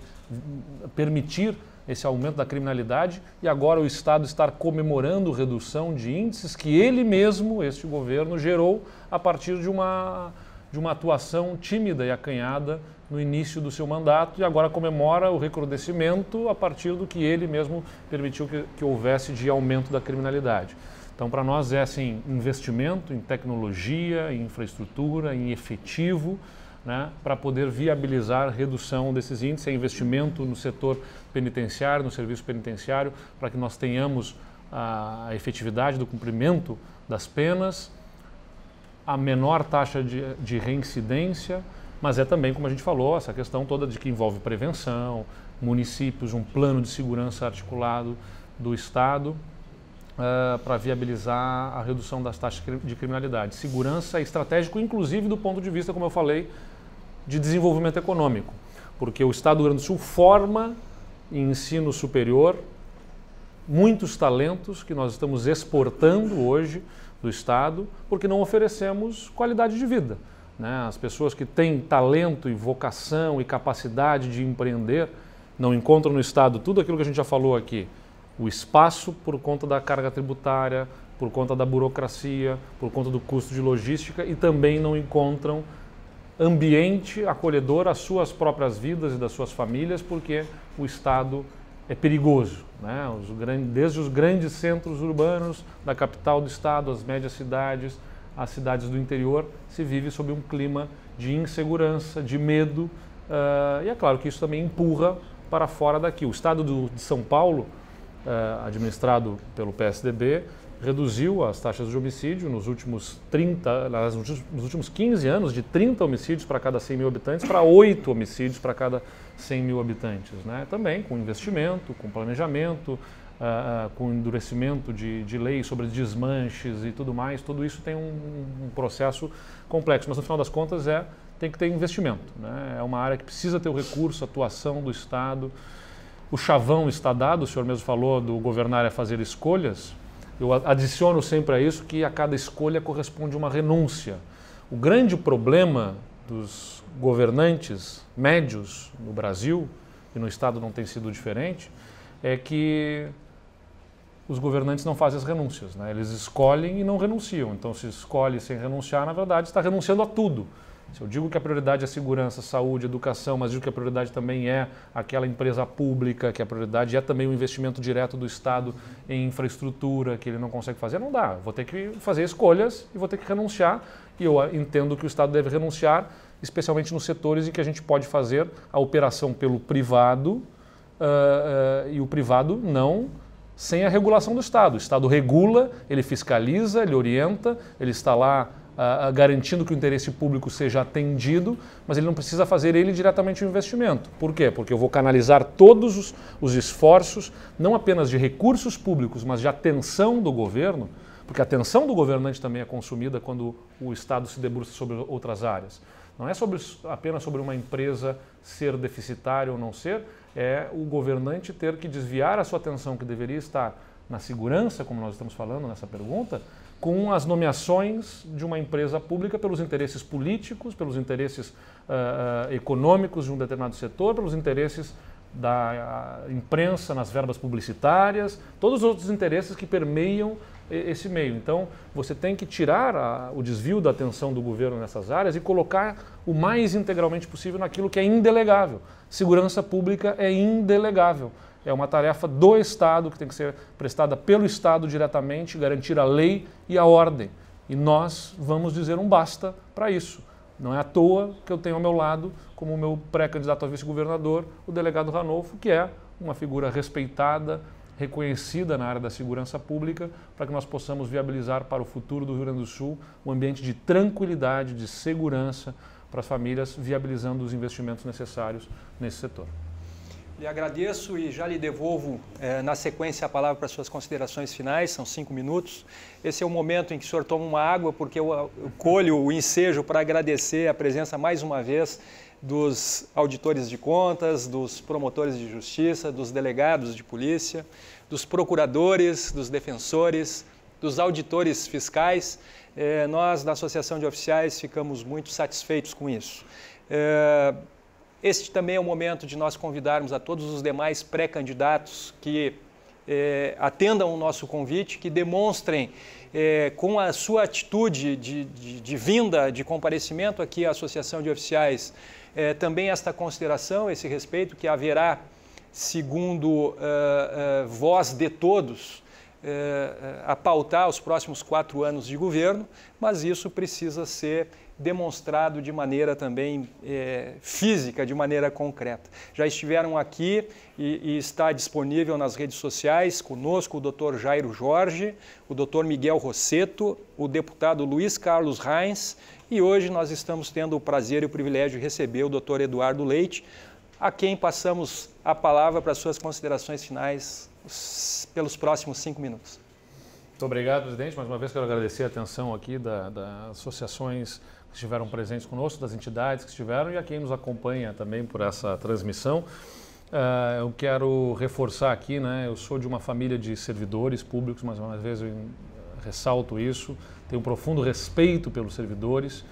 permitir esse aumento da criminalidade e agora o Estado estar comemorando redução de índices que ele mesmo, este governo, gerou a partir de uma atuação tímida e acanhada no início do seu mandato e agora comemora o recrudescimento a partir do que ele mesmo permitiu que houvesse de aumento da criminalidade. Então, para nós é assim, investimento em tecnologia, em infraestrutura, em efetivo, né, para poder viabilizar a redução desses índices, é investimento no setor penitenciário, no serviço penitenciário, para que nós tenhamos a efetividade do cumprimento das penas, a menor taxa de reincidência, mas é também, como a gente falou, essa questão toda de que envolve prevenção, municípios, um plano de segurança articulado do Estado para viabilizar a redução das taxas de criminalidade. Segurança é estratégico, inclusive do ponto de vista, como eu falei, de desenvolvimento econômico, porque o Estado do Rio Grande do Sul forma em ensino superior muitos talentos que nós estamos exportando hoje do Estado, porque não oferecemos qualidade de vida, né? As pessoas que têm talento e vocação e capacidade de empreender não encontram no Estado tudo aquilo que a gente já falou aqui, o espaço por conta da carga tributária, por conta da burocracia, por conta do custo de logística e também não encontram ambiente acolhedor às suas próprias vidas e das suas famílias, porque o Estado é perigoso, né? Desde os grandes centros urbanos da capital do Estado, as médias cidades, as cidades do interior, se vive sob um clima de insegurança, de medo, e é claro que isso também empurra para fora daqui. O Estado de São Paulo, administrado pelo PSDB, reduziu as taxas de homicídio nos últimos 15 anos, de 30 homicídios para cada 100 mil habitantes para 8 homicídios para cada 100 mil habitantes, né? Também com investimento, com planejamento, com endurecimento de leis sobre desmanches e tudo mais. Tudo isso tem um processo complexo, mas no final das contas tem que ter investimento, né? É uma área que precisa ter o recurso, a atuação do Estado. O chavão está dado, o senhor mesmo falou do governar é fazer escolhas. Eu adiciono sempre a isso que a cada escolha corresponde uma renúncia. O grande problema dos governantes médios no Brasil, e no Estado não tem sido diferente, é que os governantes não fazem as renúncias, né? Eles escolhem e não renunciam. Então, se escolhe sem renunciar, na verdade, está renunciando a tudo. Se eu digo que a prioridade é segurança, saúde, educação, mas digo que a prioridade também é aquela empresa pública, que a prioridade é também o investimento direto do Estado em infraestrutura, que ele não consegue fazer, não dá. Vou ter que fazer escolhas e vou ter que renunciar. E eu entendo que o Estado deve renunciar, especialmente nos setores em que a gente pode fazer a operação pelo privado e o privado não sem a regulação do Estado. O Estado regula, ele fiscaliza, ele orienta, ele está lá garantindo que o interesse público seja atendido, mas ele não precisa fazer ele diretamente o investimento. Por quê? Porque eu vou canalizar todos os esforços, não apenas de recursos públicos, mas de atenção do governo, porque a atenção do governante também é consumida quando o Estado se debruça sobre outras áreas. Não é apenas sobre uma empresa ser deficitária ou não ser, é o governante ter que desviar a sua atenção, que deveria estar na segurança, como nós estamos falando nessa pergunta, com as nomeações de uma empresa pública pelos interesses políticos, pelos interesses econômicos de um determinado setor, pelos interesses da imprensa nas verbas publicitárias, todos os outros interesses que permeiam esse meio. Então, você tem que tirar o desvio da atenção do governo nessas áreas e colocar o mais integralmente possível naquilo que é indelegável. Segurança pública é indelegável. É uma tarefa do Estado, que tem que ser prestada pelo Estado diretamente, garantir a lei e a ordem. E nós vamos dizer um basta para isso. Não é à toa que eu tenho ao meu lado, como o meu pré-candidato a vice-governador, o delegado Ranolfo, que é uma figura respeitada, reconhecida na área da segurança pública, para que nós possamos viabilizar para o futuro do Rio Grande do Sul um ambiente de tranquilidade, de segurança para as famílias, viabilizando os investimentos necessários nesse setor. Lhe agradeço e já lhe devolvo na sequência a palavra para suas considerações finais, são 5 minutos. Esse é o momento em que o senhor toma uma água, porque eu colho o ensejo para agradecer a presença mais uma vez dos auditores de contas, dos promotores de justiça, dos delegados de polícia, dos procuradores, dos defensores, dos auditores fiscais. Nós, da Associação de Oficiais, ficamos muito satisfeitos com isso. Este também é o momento de nós convidarmos a todos os demais pré-candidatos que atendam o nosso convite, que demonstrem com a sua atitude de vinda, de comparecimento aqui à Associação de Oficiais, também esta consideração, esse respeito que haverá, segundo voz de todos, a pautar os próximos 4 anos de governo, mas isso precisa ser demonstrado de maneira também física, de maneira concreta. Já estiveram aqui e está disponível nas redes sociais conosco o Dr. Jairo Jorge, o Dr. Miguel Rosseto, o deputado Luiz Carlos Reins, e hoje nós estamos tendo o prazer e o privilégio de receber o Dr. Eduardo Leite, a quem passamos a palavra para suas considerações finais pelos próximos 5 minutos. Muito obrigado, presidente. Mais uma vez quero agradecer a atenção aqui das associações que estiveram presentes conosco, das entidades que estiveram e a quem nos acompanha também por essa transmissão. Eu quero reforçar aqui, eu sou de uma família de servidores públicos, mais uma vez eu ressalto isso, tenho um profundo respeito pelos servidores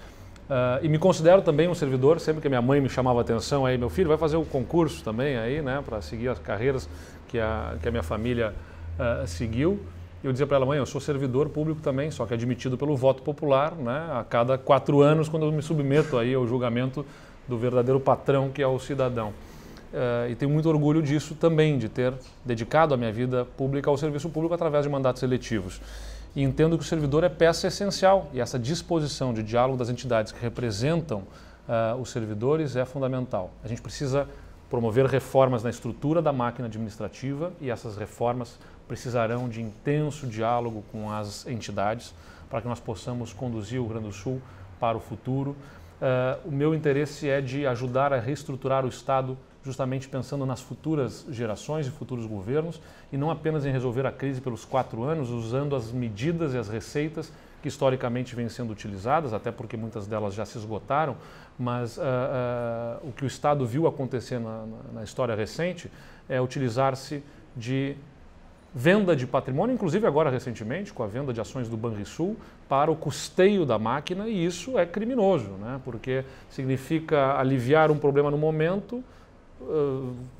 e me considero também um servidor. Sempre que a minha mãe me chamava a atenção, aí meu filho vai fazer o concurso também aí, para seguir as carreiras que a minha família seguiu. Eu dizia para ela: mãe, eu sou servidor público também, só que admitido pelo voto popular, a cada 4 anos, quando eu me submeto aí ao julgamento do verdadeiro patrão, que é o cidadão. E tenho muito orgulho disso também, de ter dedicado a minha vida pública ao serviço público através de mandatos eletivos. E entendo que o servidor é peça essencial, e essa disposição de diálogo das entidades que representam os servidores é fundamental. A gente precisa promover reformas na estrutura da máquina administrativa, e essas reformas precisarão de intenso diálogo com as entidades para que nós possamos conduzir o Rio Grande do Sul para o futuro. O meu interesse é de ajudar a reestruturar o Estado, justamente pensando nas futuras gerações e futuros governos, e não apenas em resolver a crise pelos 4 anos, usando as medidas e as receitas que historicamente vêm sendo utilizadas, até porque muitas delas já se esgotaram, mas o que o Estado viu acontecer na história recente é utilizar-se de venda de patrimônio, inclusive agora recentemente, com a venda de ações do Banrisul, para o custeio da máquina, e isso é criminoso, porque significa aliviar um problema no momento,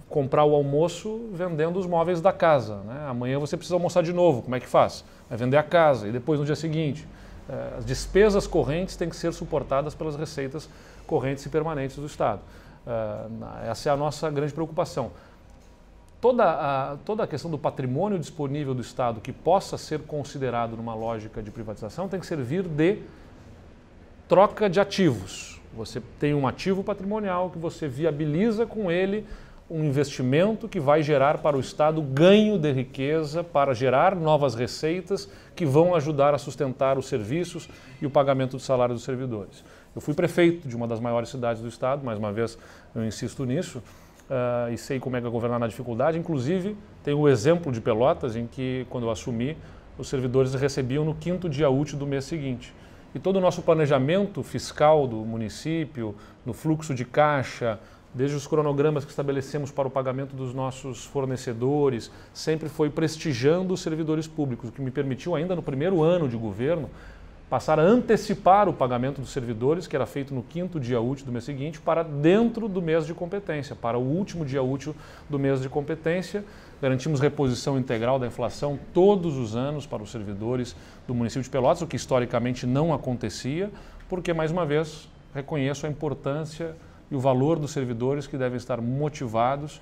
comprar o almoço vendendo os móveis da casa. Amanhã você precisa almoçar de novo, como é que faz? Vai vender a casa, e depois no dia seguinte. As despesas correntes têm que ser suportadas pelas receitas correntes e permanentes do Estado. Essa é a nossa grande preocupação. Toda a questão do patrimônio disponível do Estado que possa ser considerado numa lógica de privatização tem que servir de troca de ativos. Você tem um ativo patrimonial que você viabiliza com ele um investimento que vai gerar para o Estado ganho de riqueza, para gerar novas receitas que vão ajudar a sustentar os serviços e o pagamento do salário dos servidores. Eu fui prefeito de uma das maiores cidades do Estado, mais uma vez eu insisto nisso, e sei como é que é governar na dificuldade. Inclusive, tem o exemplo de Pelotas, em que, quando eu assumi, os servidores recebiam no 5º dia útil do mês seguinte. E todo o nosso planejamento fiscal do município, no fluxo de caixa, desde os cronogramas que estabelecemos para o pagamento dos nossos fornecedores, sempre foi prestigiando os servidores públicos, o que me permitiu, ainda no primeiro ano de governo, passar a antecipar o pagamento dos servidores, que era feito no 5º dia útil do mês seguinte, para dentro do mês de competência, para o último dia útil do mês de competência. Garantimos reposição integral da inflação todos os anos para os servidores do município de Pelotas, o que historicamente não acontecia, porque, mais uma vez, reconheço a importância e o valor dos servidores, que devem estar motivados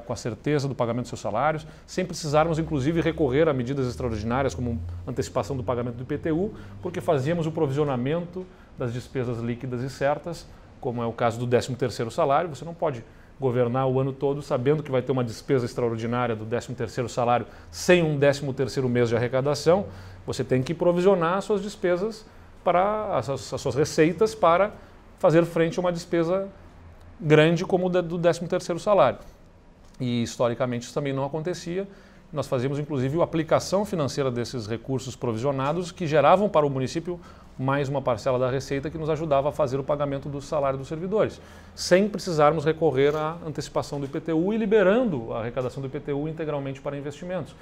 com a certeza do pagamento dos seus salários, sem precisarmos, inclusive, recorrer a medidas extraordinárias como antecipação do pagamento do IPTU, porque fazíamos o provisionamento das despesas líquidas e certas, como é o caso do 13º salário. Você não pode governar o ano todo sabendo que vai ter uma despesa extraordinária do 13º salário sem um 13º mês de arrecadação. Você tem que provisionar as suas despesas, para as suas receitas, para fazer frente a uma despesa grande como do 13º salário. E historicamente isso também não acontecia. Nós fazíamos inclusive a aplicação financeira desses recursos provisionados que geravam para o município mais uma parcela da receita que nos ajudava a fazer o pagamento do salário dos servidores, sem precisarmos recorrer à antecipação do IPTU e liberando a arrecadação do IPTU integralmente para investimentos.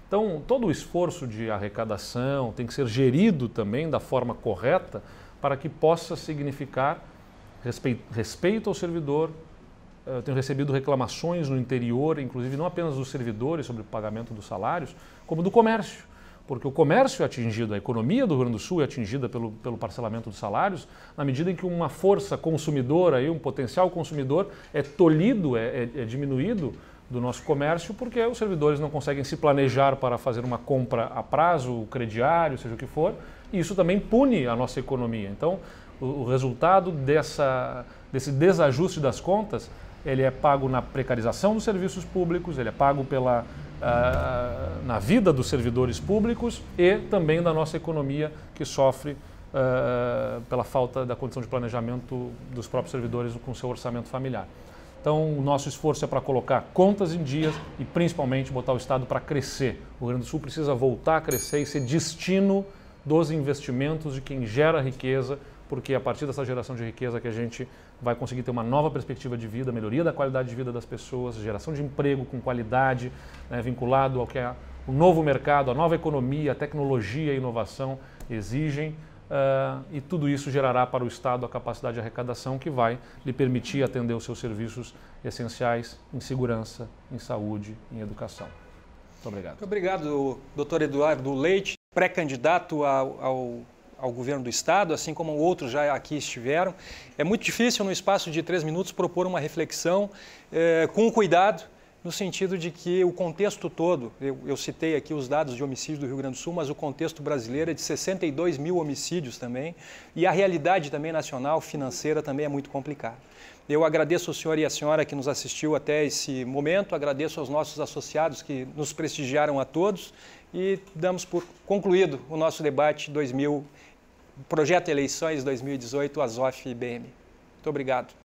Então, todo o esforço de arrecadação tem que ser gerido também da forma correta para que possa significar respeito ao servidor. Eu tenho recebido reclamações no interior, inclusive não apenas dos servidores sobre o pagamento dos salários, como do comércio. Porque o comércio é atingido, a economia do Rio Grande do Sul é atingida pelo parcelamento dos salários, na medida em que uma força consumidora, um potencial consumidor é tolhido, é diminuído do nosso comércio, porque os servidores não conseguem se planejar para fazer uma compra a prazo, crediário, seja o que for, e isso também pune a nossa economia. Então, o resultado desse desajuste das contas, ele é pago na precarização dos serviços públicos, ele é pago na vida dos servidores públicos e também da nossa economia, que sofre pela falta da condição de planejamento dos próprios servidores com seu orçamento familiar. Então, o nosso esforço é para colocar contas em dias e, principalmente, botar o Estado para crescer. O Rio Grande do Sul precisa voltar a crescer e ser destino dos investimentos de quem gera riqueza, porque é a partir dessa geração de riqueza que a gente vai conseguir ter uma nova perspectiva de vida, melhoria da qualidade de vida das pessoas, geração de emprego com qualidade, né, vinculado ao que o novo mercado, a nova economia, a tecnologia e a inovação exigem. E tudo isso gerará para o Estado a capacidade de arrecadação que vai lhe permitir atender os seus serviços essenciais em segurança, em saúde, em educação. Muito obrigado. Muito obrigado, doutor Eduardo Leite, pré-candidato ao governo do Estado, assim como outros já aqui estiveram. É muito difícil, no espaço de 3 minutos, propor uma reflexão com cuidado, no sentido de que o contexto todo, eu citei aqui os dados de homicídios do Rio Grande do Sul, mas o contexto brasileiro é de 62 mil homicídios também, e a realidade também nacional, financeira, também é muito complicada. Eu agradeço ao senhor e à senhora que nos assistiu até esse momento, agradeço aos nossos associados que nos prestigiaram a todos e damos por concluído o nosso debate Projeto Eleições 2018, ASOF e IBM. Muito obrigado.